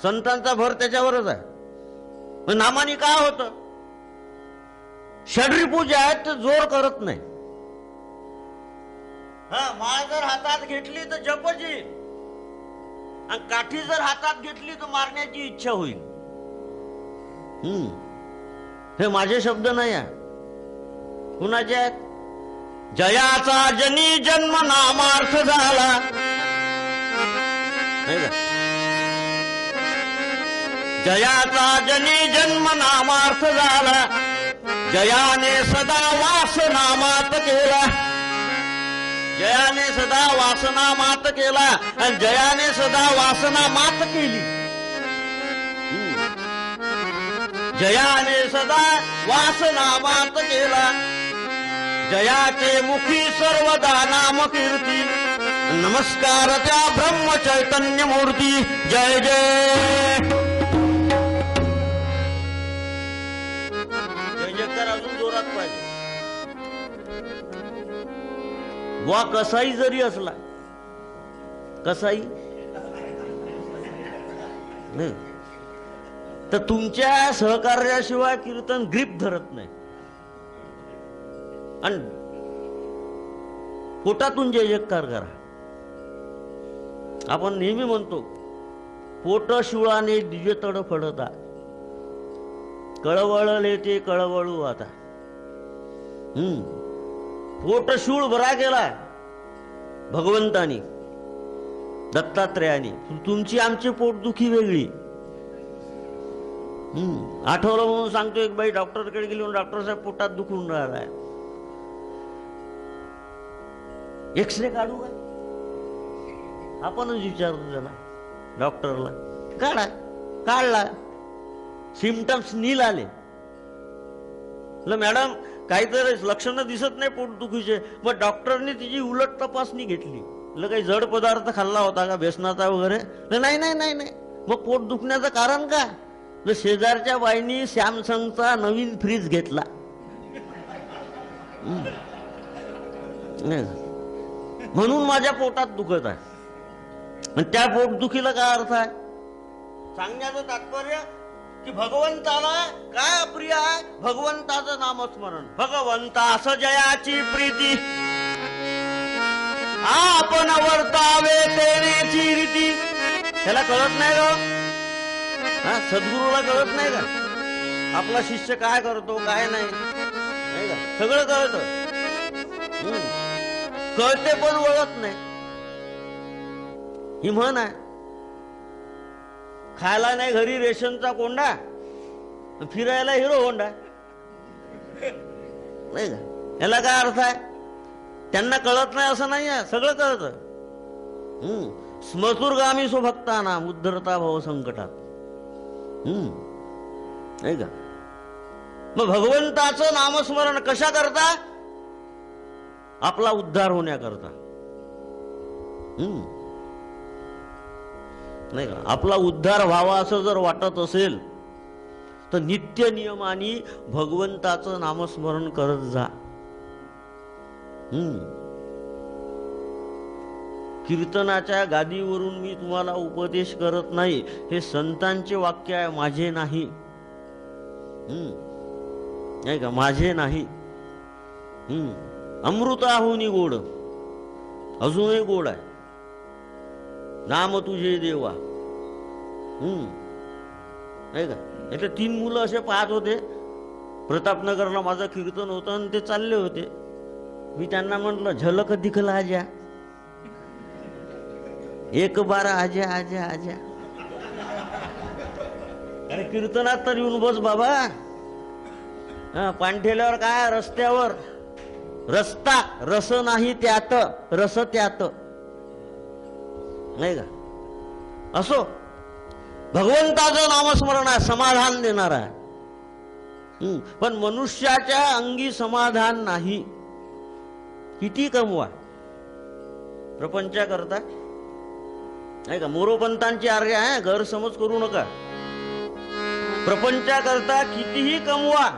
संतांचा भर त्याच्यावरच आहे नामाने काय होतं षड्रिपू जे आहेत ते जोर करत नाही हा, माळ जर हातात घेतली तर जपच येईल आणि काठी जर हातात घेतली तर मारण्याची इच्छा होईल. हे माझे शब्द नाही आहे, कुणाचे आहेत? जयाचा जनी जन्म नामार्थ झाला, नाही का? जयाचा जनी जन्म नामार्थ झाला, जयाने सदा वासनामात केला. जयाने सदा वासना मात केला आणि जयाने सदा वासना मात केली. जयाने सदा वासना मात केला, जयाचे मुखी सर्वदा नाम कीर्ती. नमस्कार त्या ब्रह्म चैतन्य मूर्ती. जय जय. जय जयकार अजून जोरात पाहिजे. वा कसाई जरी असला, कसाई तर तुमच्या सहकार्याशिवाय कीर्तन ग्रीप धरत नाही. आणि पोटातून जय जयकार करा. आपण नेहमी म्हणतो पोट शिवळाने दिजे तड फडता, कळवळले ते कळवळू आता. पोट शिवळ बरा केला भगवंतानी, दत्तात्रयाने. तुमची आमची पोटदुखी वेगळी. आठवलं म्हणून सांगतो, एक बाई डॉक्टरकडे गेली, डॉक्टर साहेब पोटात दुखून राहिलाय, एक्सरे काढू का? आपणच विचारतो त्याला, डॉक्टरला. काढला, सिम्पटम्स नील आले. मॅडम काहीतरी लक्षणं दिसत नाही पोटदुखीचे. मग डॉक्टरने तिची उलट तपासणी घेतली. काही जड पदार्थ खाल्ला होता का, बेसनाचा वगैरे? नाही नाही नाही नाही. मग पोट दुखण्याचं कारण काय? शेजारच्या बाईनी सॅमसंगचा नवीन फ्रीज घेतला. म्हणून माझ्या पोटात दुखत आहे. आणि त्या पोटदुखीला काय अर्थ आहे? सांगण्याचं तात्पर्य की भगवंताला काय अप्रिय आहे? भगवंताचं नामस्मरण. भगवंतास जयाची प्रीती, आपण वर्तावे तेनेची रीती. त्याला कळत नाही का? सद्गुरूला कळत नाही का आपला शिष्य काय करतो काय नाही? नाही का? सगळं कळत, कळते पण वळत नाही. ही म्हण आहे. खायला नाही घरी रेशनचा कोंडा, फिरायला हिरो होंडा. नाही का? याला काय अर्थ आहे? त्यांना कळत नाही असं नाही आहे, सगळं कळत. स्मृतुर्गामी स्वभक्ताना उद्धरता भव संकटात. नाही का? मग भगवंताचं नामस्मरण कशा करता? आपला उद्धार होण्याकरता. नाही का? आपला उद्धार व्हावा असं जर वाटत असेल तर नित्य नियमाने भगवंताचं नामस्मरण करत जा. कीर्तनाच्या गादीवरून मी तुम्हाला उपदेश करत नाही. हे संतांचे वाक्य आहे, माझे नाही. नाही का? माझे नाही. अमृताहुनी गोड, अजूनही गोड आहे. नाम तुझे देवा. नाही का? इथे 3 मुलं असे पाहत होते. प्रतापनगरला माझं कीर्तन होतं आणि ते चालले होते. मी त्यांना म्हटलं, झलक दिखला जा, एक बार आजा आजा आजा. अरे कीर्तनात तर येऊन बस बाबा. पाणठेल्यावर काय? रस्त्यावर रस्ता, रस नाही त्यात, रस त्यात. नाही का? असो, भगवंताचं नामस्मरण आहे, समाधान देणार आहे. पण मनुष्याच्या अंगी समाधान नाही. किती कमवा प्रपंचा करता. नाही का? मोरोपंतांची आर्य आहे, गैरसमज करू नका. प्रपंचा करता कितीही कमवा,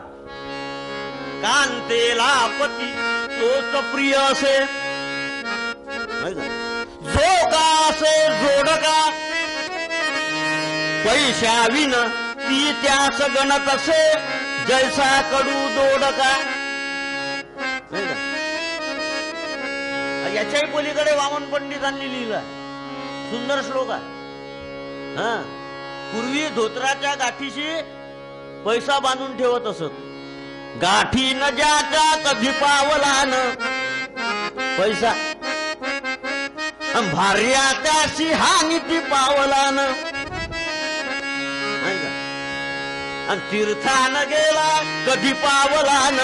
कांतेला पती तोच प्रिय असे. नाही का? जो का असे जोडका, पैशाविन ती त्यास गणत असे, जैसा कडू दोडका. नाही का? याच्याही पलीकडे वामन पंडितांनी लिहिला सुंदर श्लोक आहे. पूर्वी धोत्राच्या गाठीशी पैसा बांधून ठेवत असत. गाठी न ज्याच्या कधी पावला न पैसा, भार्या त्याशी हानी ती पावला न, तीर्थान गेला कधी पावला न,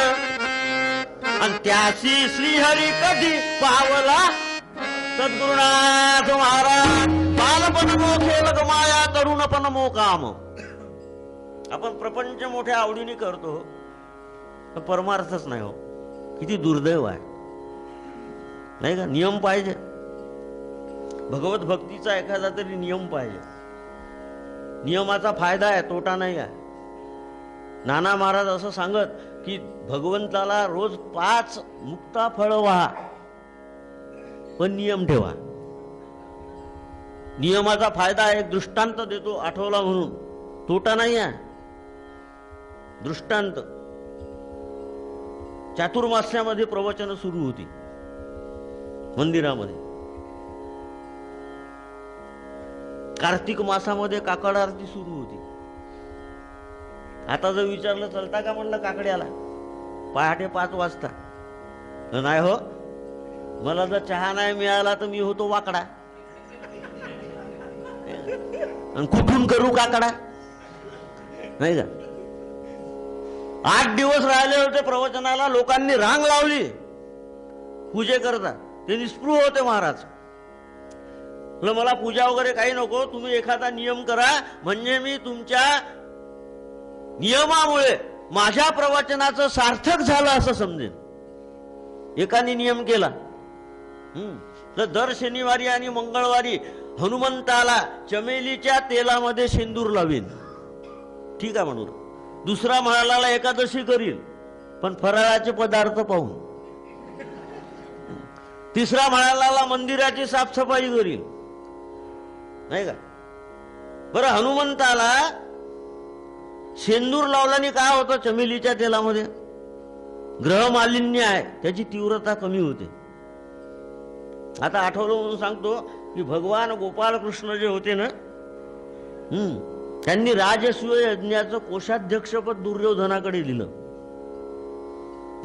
आणि त्याशी श्रीहरी कधी पावला. सद्गुरुनाथ महाराज बालपण मोखेल गमाया तरुणपण मोकाम. आपण प्रपंच मोठ्या आवडीने करतो, परमार्थच नाही हो. किती दुर्दैव आहे नाही का. नियम पाहिजे, भगवत भक्तीचा एखादा तरी नियम पाहिजे. नियमाचा फायदा आहे, तोटा नाही आहे. नाना महाराज असं सांगत की भगवंताला रोज 5 मुक्ता फळ व्हा, पण नियम ठेवा. नियमाचा फायदा आहे. एक दृष्टांत देतो आठवला म्हणून, तोटा नाही आहे. दृष्टांत, चातुर्मास्यामध्ये प्रवचन सुरू होती मंदिरामध्ये. कार्तिक मासामध्ये काकड आरती सुरू होती. आता जर विचारलं चलता का म्हणलं काकड्याला, पहाटे 5 वाजता. नाही हो, मला जर चहा नाही मिळाला तर मी होतो वाकडा. आणि कुठून करू काकडा नाही का. 8 दिवस राहिले होते प्रवचनाला, लोकांनी रांग लावली पूजे करता. ते निस्पृह होते महाराज. मला पूजा वगैरे काही नको, तुम्ही एखादा नियम करा, म्हणजे मी तुमच्या नियमामुळे माझ्या प्रवचनाचं सार्थक झालं असं समजेन. एकाने नियम केला, तर दर शनिवारी आणि मंगळवारी हनुमंताला चमेलीच्या तेलामध्ये शेंदूर लावीन. ठीक आहे म्हणून. दुसरा म्हणाला एकादशी करील, पण फराळाचे पदार्थ पाहून. तिसरा म्हणाला मंदिराची साफसफाई करील नाही का. बरं, हनुमंताला शेंदूर लावल्याने काय होतं, चमेलीच्या तेलामध्ये ग्रह मालिन्य आहे, त्याची तीव्रता कमी होते. आता आठवलं म्हणून सांगतो की भगवान गोपाल कृष्ण जे होते ना, त्यांनी राजसूय यज्ञाचं कोषाध्यक्षपद दुर्योधनाकडे दिलं.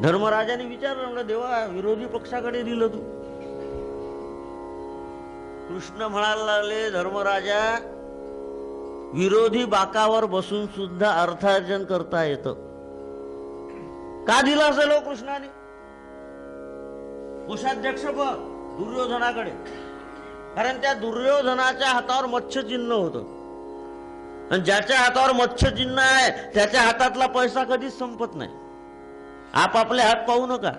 धर्मराजाने विचारलं, म्हणलं देवा, विरोधी पक्षाकडे दिलं तू. कृष्ण म्हणायला लागले, धर्मराजा, विरोधी बाकावर बसून सुद्धा अर्थार्जन करता येतं. का दिलं असेल हो कृष्णाने कोषाध्यक्षपद दुर्योधनाकडे? कारण त्या दुर्योधनाच्या हातावर मत्स्यचिन्ह होतं, आणि ज्याच्या हातावर मत्स्यचिन्ह आहे त्याच्या हातातला पैसा कधीच संपत नाही. आपापले हात पाहू नका,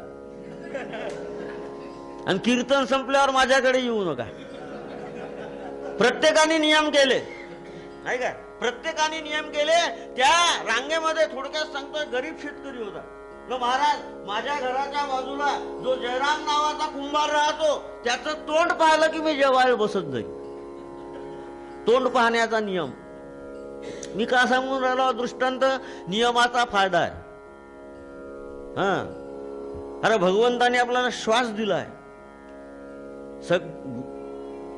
आणि कीर्तन संपल्यावर माझ्याकडे येऊ नका. प्रत्येकाने नियम केले नाही का, प्रत्येकाने नियम केले. त्या रांगेमध्ये थोडक्यात सांगतोय गरीब शेतकरी होता. महाराज, माझ्या घराच्या बाजूला जो जयराम नावाचा कुंभार राहतो, त्याचं तोंड पाहिलं की मी जेवायला बसत जाईल. तोंड पाहण्याचा नियम. मी का सांगून राहिलो दृष्टांत? नियमाचा फायदा आहे. अरे भगवंताने आपल्याला श्वास दिलाय,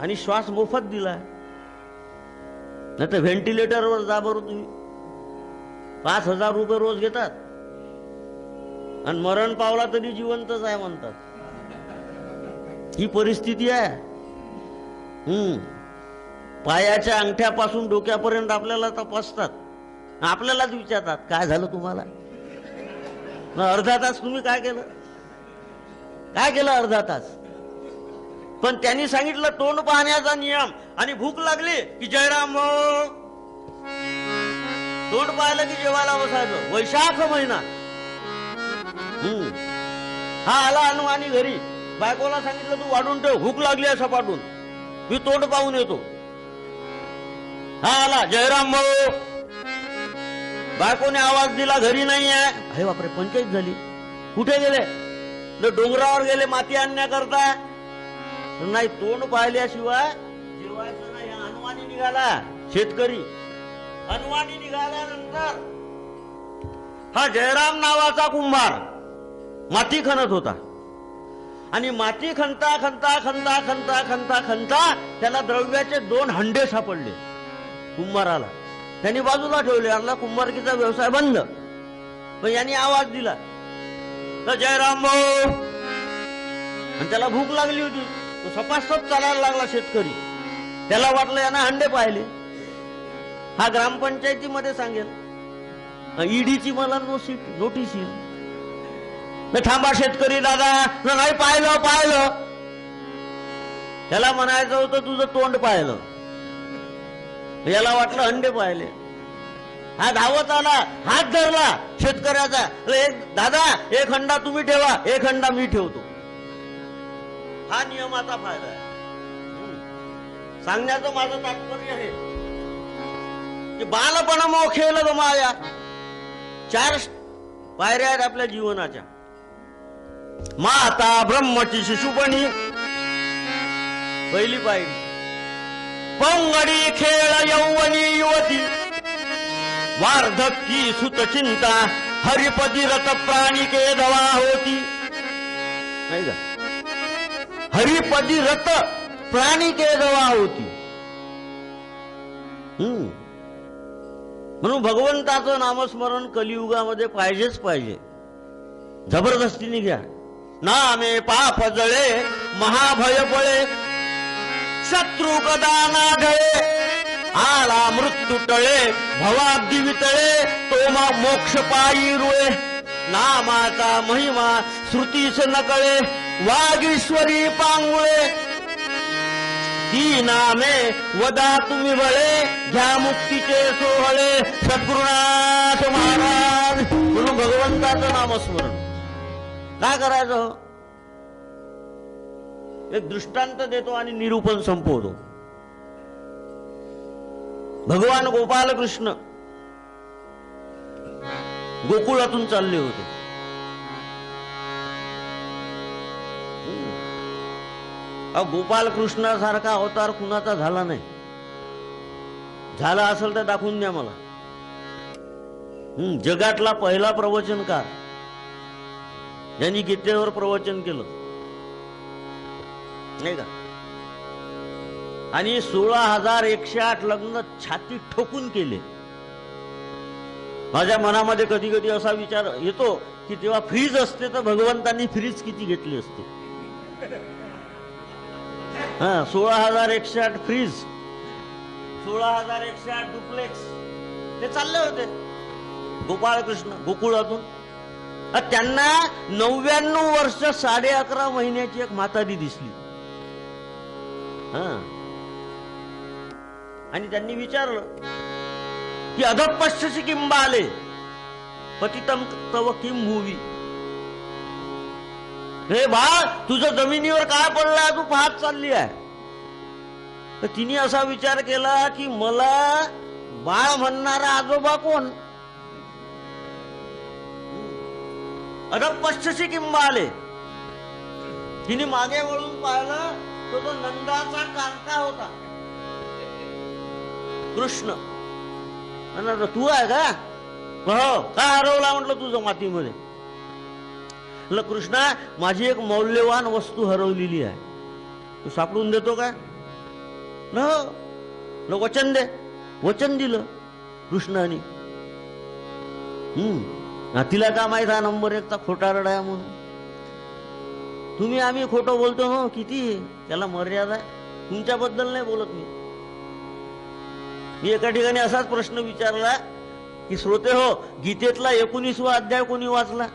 आणि श्वास मोफत दिलाय. नाही तर व्हेंटिलेटरवर जा बरं तुम्ही, 5,000 रुपये रोज घेतात, आणि मरण पावला तरी जिवंतच आहे म्हणतात. ही परिस्थिती आहे. पायाच्या अंगठ्यापासून डोक्यापर्यंत आपल्याला तपासतात, आपल्यालाच विचारतात काय झालं तुम्हाला. अर्धा तास तुम्ही काय केलं, काय केलं अर्धा तास. पण त्यांनी सांगितलं तोंड पाहण्याचा नियम, आणि भूक लागली की जयराम भाऊ, तोंड पाहिलं की जेवायला बसायचं. वैशाख महिना. हा आला हनुमानी घरी, बायकोला सांगितलं तू वाढून ठेव, भूक लागली आहे सपाटून, मी तोंड पाहून येतो. हा आला जयराम भाऊ, बायकोने आवाज दिला घरी नाही आहे. अरे बापरे, पंचायत झाली. कुठे गेले? डोंगरावर गेले माती आणण्याकरता. नाही, तोंड पाहिल्याशिवाय जेवायचं नाही. हनुमानी निघाला शेतकरी. हनुमानी निघाल्यानंतर हा जयराम नावाचा कुंभार माती खणत होता. आणि माती खणता खणता खणता खणता खणता खणता त्याला द्रव्याचे 2 हंडे सापडले कुंभाराला. त्यांनी बाजूला ठेवले. आपला कुंभारकीचा व्यवसाय बंद. पण यांनी आवाज दिला तर जयराम भाऊ. आणि त्याला भूक लागली होती. तो सपासप चालायला लागला शेतकरी. त्याला वाटलं यांना हंडे पाहिले. हा ग्रामपंचायतीमध्ये सांगेल, ईडीची मला नोटीस येईल. थांबा शेतकरी दादा, नाही पाहिलं पाहिलं. त्याला म्हणायचं होतं तुझं तोंड पाहिलं. याला वाटलं हंडे पाहिले. हा धावत आला, हात धरला शेतकऱ्याचा. दादा 1 हंडा तुम्ही ठेवा, 1 हंडा मी ठेवतो. हा नियमाचा फायदा आहे. सांगण्याचं माझं तात्पर्य आहे की बालपण मोखेल गमाया. 4 पायऱ्या आहेत आपल्या जीवनाच्या. माता ब्रह्मची शिशुपणी पहिली पायरी. पंगडी खेळ यौवनी युवती. वार्धक्की सुत चिंता हरिपदी रत प्राणिके धवा होती. नाही का? हरिपदी रत प्राणिके धवा होती. म्हणून भगवंताचं नामस्मरण कलियुगामध्ये पाहिजेच पाहिजे. जबरदस्तीने घ्या. नामे पाप जळे महाभय पळे. शत्रू कदा ना ढळे. आला मृत्यू टळे भवाब्दी वितळे. तो मोक्ष पायी रुळे. नामाचा महिमा श्रुतीस नकळे. वागीश्वरी पांगुळे. ती नामे वदा तुम्ही बळे. घ्या मुक्तीचे सोहळे. सद्गुरुनाथ महाराज. म्हणून भगवंताचं नामस्मरण काय करायचं? एक दृष्टांत देतो आणि निरूपण संपवतो. भगवान गोपाल कृष्ण गोकुळातून चालले होते. गोपाल कृष्णासारखा अवतार कुणाचा झाला नाही. झाला असेल तर दाखवून द्या मला. जगातला पहिला प्रवचनकार ज्यांनी गीतेवर प्रवचन केलं नाही का. आणि 16,108 लग्न छाती ठोकून केले. माझ्या मनामध्ये कधी कधी असा विचार येतो की तेव्हा फ्रीज असते तर भगवंतांनी फ्रीज किती घेतली असते. 16,108 फ्रीज, 16,108 डुप्लेक्स ते चालले होते गोपाळ कृष्ण गोकुळातून. त्यांना 99 वर्ष 11.5 महिन्याची एक म्हातारी दिसली. आणि त्यांनी विचारलं की अधपश्यसी किंब आले पतितम तव किम भूवी. हे बाळ तुझं जमिनीवर काय पडलाय तू पाहत चालली आहे. तर तिने असा विचार केला की मला बाळ म्हणणारा आजोबा कोण. अधपश्यसी किंब आले. तिने मागे वळून पाहिलं तो नंदाचा कांता होता कृष्ण. तू आहे का? हो. काय हरवला म्हटलं तुझं मातीमध्ये. म्हटलं कृष्णा माझी एक मौल्यवान वस्तू हरवलेली आहे, तू सापडून देतो का? न वचन दे. वचन दिलं कृष्णाने. तिला का माहित हा नंबर 1चा खोटा रडाया म्हणून. तुम्ही आम्ही खोटं बोलतो हो किती, त्याला मर्यादा आहे. तुमच्याबद्दल नाही बोलत मी एका ठिकाणी असाच प्रश्न विचारला की श्रोते हो गीतेतला 19वा अध्याय कोणी वाचला?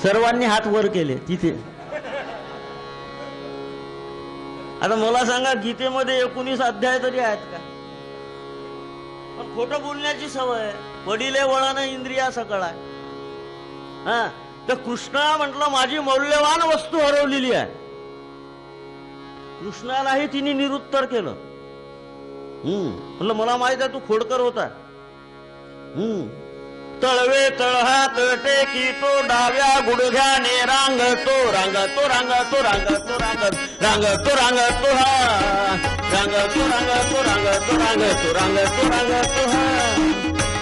सर्वांनी हात वर केले तिथे. आता मला सांगा गीतेमध्ये 19 अध्याय तरी आहेत का? पण खोटं बोलण्याची सवय. वडिले वळण इंद्रिया सकळ आहे. तर कृष्णा म्हटलं माझी मौल्यवान वस्तू हरवलेली आहे. कृष्णालाही तिने निरुत्तर केलं. म्हटलं मला माहित आहे तू खोडकर होता. तळवे तळहा तळटे की तो डाव्या गुडघ्याने रांगतो रांगतो रांगतो रांगतो रांगतो रांगतो हा रांगतो रांगतो रांगतो रांगतो रांगतो रांगतो हा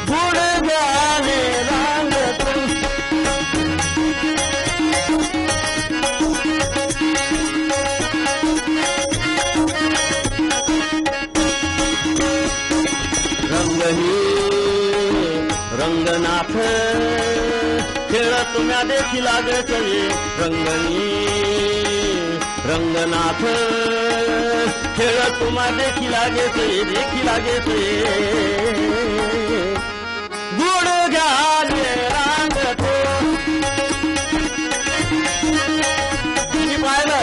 गुडघ्याने रांगतो. रंगनाथ खेळ तुम्हा देखी लागत ये रंगणी रंगनाथ खेळ तुम्हा देखी लागत ये गुड घ्याले रांगतो तुम्ही पाहिलं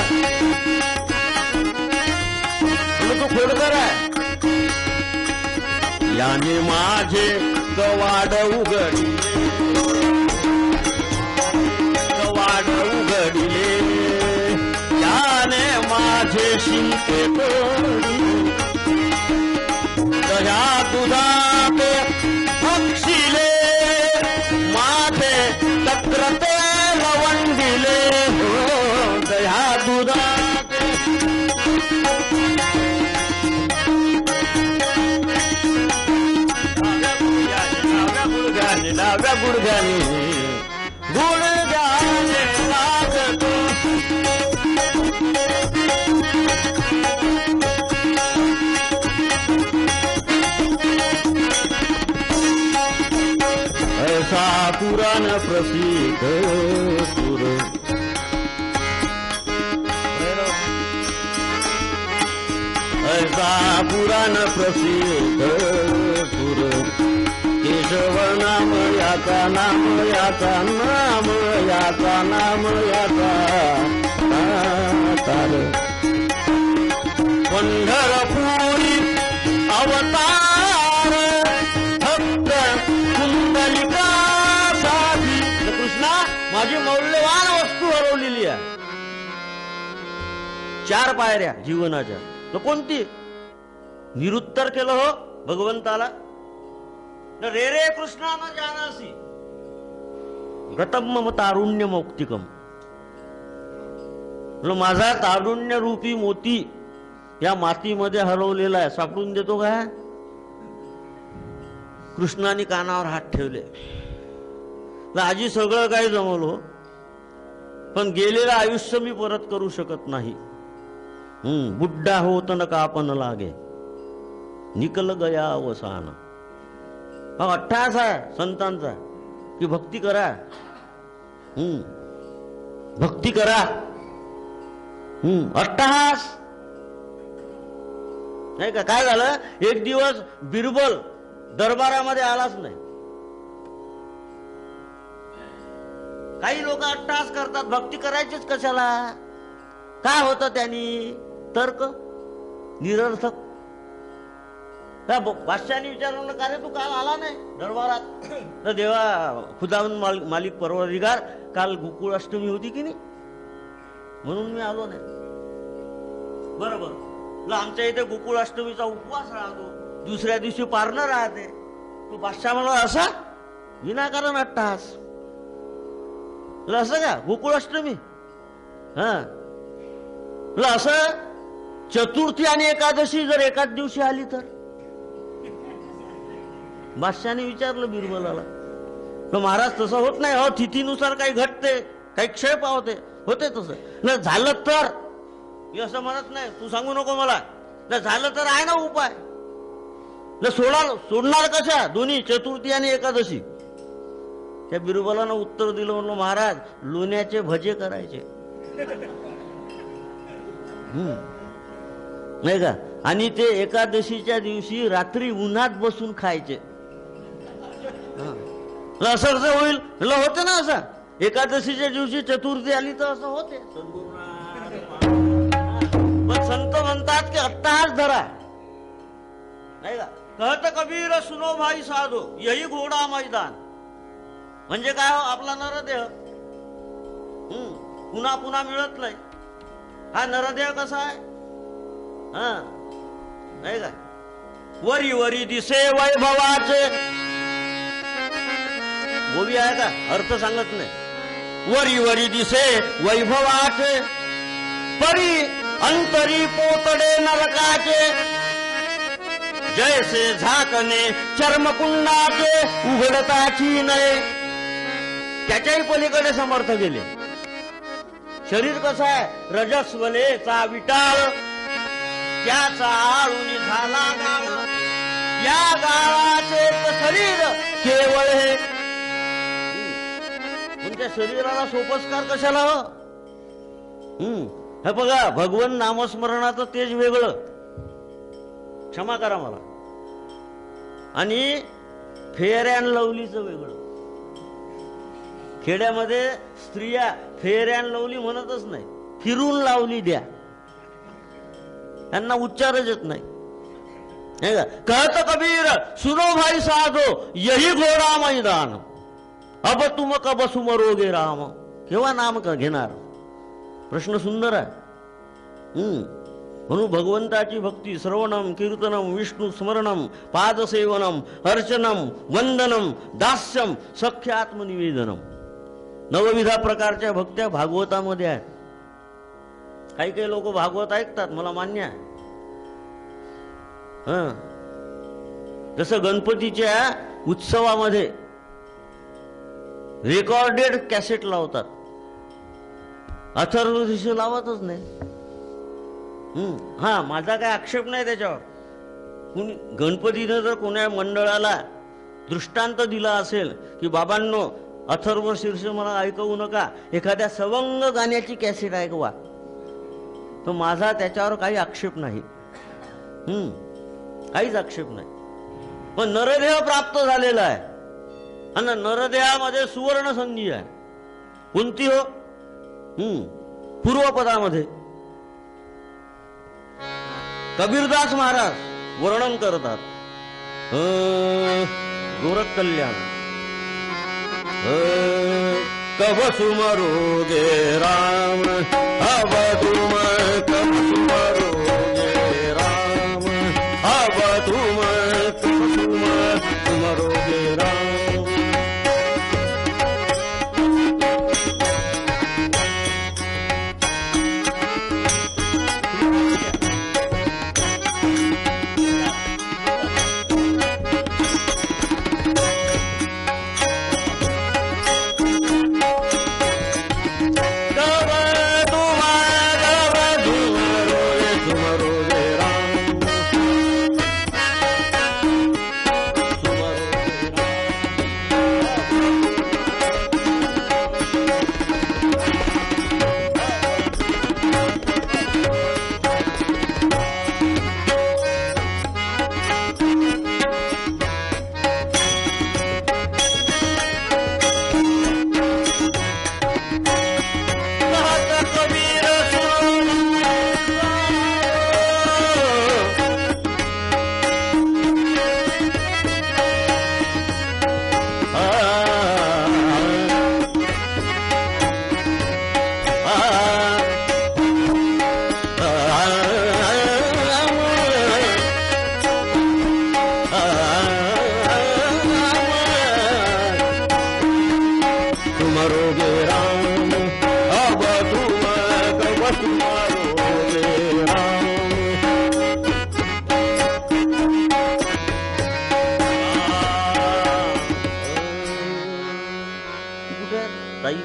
तू खोडकर आहे याने माझे कवाड उघडिले याने माझे शिंके तोडले दह्या दुधात बक्षिले माझे तक्रते लवंडिले दह्या दुधात डाव्या गुडघ्याने गुडघ्याने लागतो ऐसा पुराण प्रसिद्ध सुर ऐसा पुराण प्रसिद्ध सुर केशव नाम याचा नाम याचा नाम याचा नाम याचा तार पंढरपुरी अवतार भक्त कुंडलिका साधी कृष्णा माझी मौल्यवान वस्तू हरवलेली आहे 4 पायऱ्या जीवनाच्या तर कोणती निरुत्तर केलं हो भगवंताला रे रे कृष्णा न जानासी गतम मम तारुण्य मौक्तिकम माझा तारुण्य रूपी मोती या मातीमध्ये हरवलेला आहे सापडून देतो का कृष्णाने कानावर हात ठेवले आजी सगळं काही जमवलं पण गेलेलं आयुष्य मी परत करू शकत नाही बुड्ढा होत न का आपण लागे निकल गया अवसान हा अट्टहास आहे संतांचा की भक्ती करा भक्ती करा अट्टहास नाही का काय झालं एक दिवस बिरबल दरबारामध्ये आलाच नाही काही लोक अट्टहास करतात भक्ती करायचीच कशाला काय होतं त्यांनी तर्क निरर्थक बादशाहाने विचारलं का रे तू काल आला नाही दरबारात तर देवा खुदावंद मालिक परवदिगार काल गोकुळाष्टमी होती की नाही म्हणून मी आलो नाही बरोबर आमच्या इथे गोकुळाष्टमीचा उपवास राहतो दुसऱ्या दिवशी पारणं राहते तू बादशाह म्हणला असा विनाकारण अट्टहास असं का गोकुळाष्टमी असं चतुर्थी आणि एकादशी जर एकाच दिवशी आली तर बादशाहाने विचारलं बिरबलाला महाराज तसं होत नाही हो तिथीनुसार काही घटते काही क्षय पावते होते तसं न झालं तर मी असं म्हणत नाही तू सांगू नको मला न झालं तर आहे ना उपाय न सोडणार कशा दोन्ही चतुर्थी आणि एकादशी त्या बिरबलानं उत्तर दिलं म्हणलं महाराज लोण्याचे भजे करायचे नाही का आणि ते एकादशीच्या दिवशी रात्री उन्हात बसून खायचे असं कसं होईल होते ना असं एकादशीच्या दिवशी चतुर्थी आली तर असं होते पण संत म्हणतात की अट्टहास धरा नाही का कहत कबीर सुनो भाई साधो यही घोडा मैदान म्हणजे काय आपला नरदेह पुन्हा पुन्हा मिळत नाही हा नरदेह कसा आहे नाही का वरी वरी दिसे वैभवाचे गोवी आहे का अर्थ सांगत नाही वरी वरी दिसे वैभवाचे परी अंतरी पोतडे नरकाचे जैसे झाकणे चर्मकुंडाचे उघडताची नये त्याच्याही पलीकडे समर्थ गेले शरीर कसं आहे रजस्वलेचा विटाळ त्याचा आळूनी झाला गाळ या गाळाचे शरीर केवळ हे तुमच्या शरीराला सोपस्कार कशाला हो? हे बघा, भगवन नामस्मरणाचं तेज वेगळं, क्षमा करा मला, आणि फेअर अँड लवलीचं वेगळं. खेड्यामध्ये स्त्रिया फेअर अँड लवली म्हणतच नाही, फिरून लावली द्या, त्यांना उच्चारच येत नाही. कहत कबीर सुनो भाई साधो यही घोडा मैदान, अब तुम कब सुमरोगे राम. केव्हा नाम का घेणार? प्रश्न सुंदर आहे. म्हणून भगवंताची भक्ती श्रवणम कीर्तनम विष्णू स्मरणम पादसेवनम अर्चनम वंदनम दास्यम सख्यात्मनिवेदनम, नवविधा प्रकारच्या भक्त्या भागवतामध्ये आहेत. काही काही लोक भागवत ऐकतात, मला मान्य आहे. जसं गणपतीच्या उत्सवामध्ये रेकॉर्डेड कॅसेट लावतात, अथर्वशीर्ष लावतच नाही. माझा काय आक्षेप नाही त्याच्यावर. गणपतीनं जर कोणा मंडळाला दृष्टांत दिला असेल की बाबांनो अथर्वशीर्ष मला ऐकवू नका, एखाद्या सवंग गाण्याची कॅसेट ऐकवा, तर माझा त्याच्यावर काही आक्षेप नाही, काहीच आक्षेप नाही. पण नरदेह प्राप्त झालेला आहे आणि नरदेहामध्ये सुवर्ण संधी आहे. कोणती हो? पूर्वपदामध्ये कबीरदास महाराज वर्णन करतात, गोरख कल्याण. कब सुमरोगे राम, अब तुम कब सुमरोगे राम, अब तुम सुमरोगे राम. ताई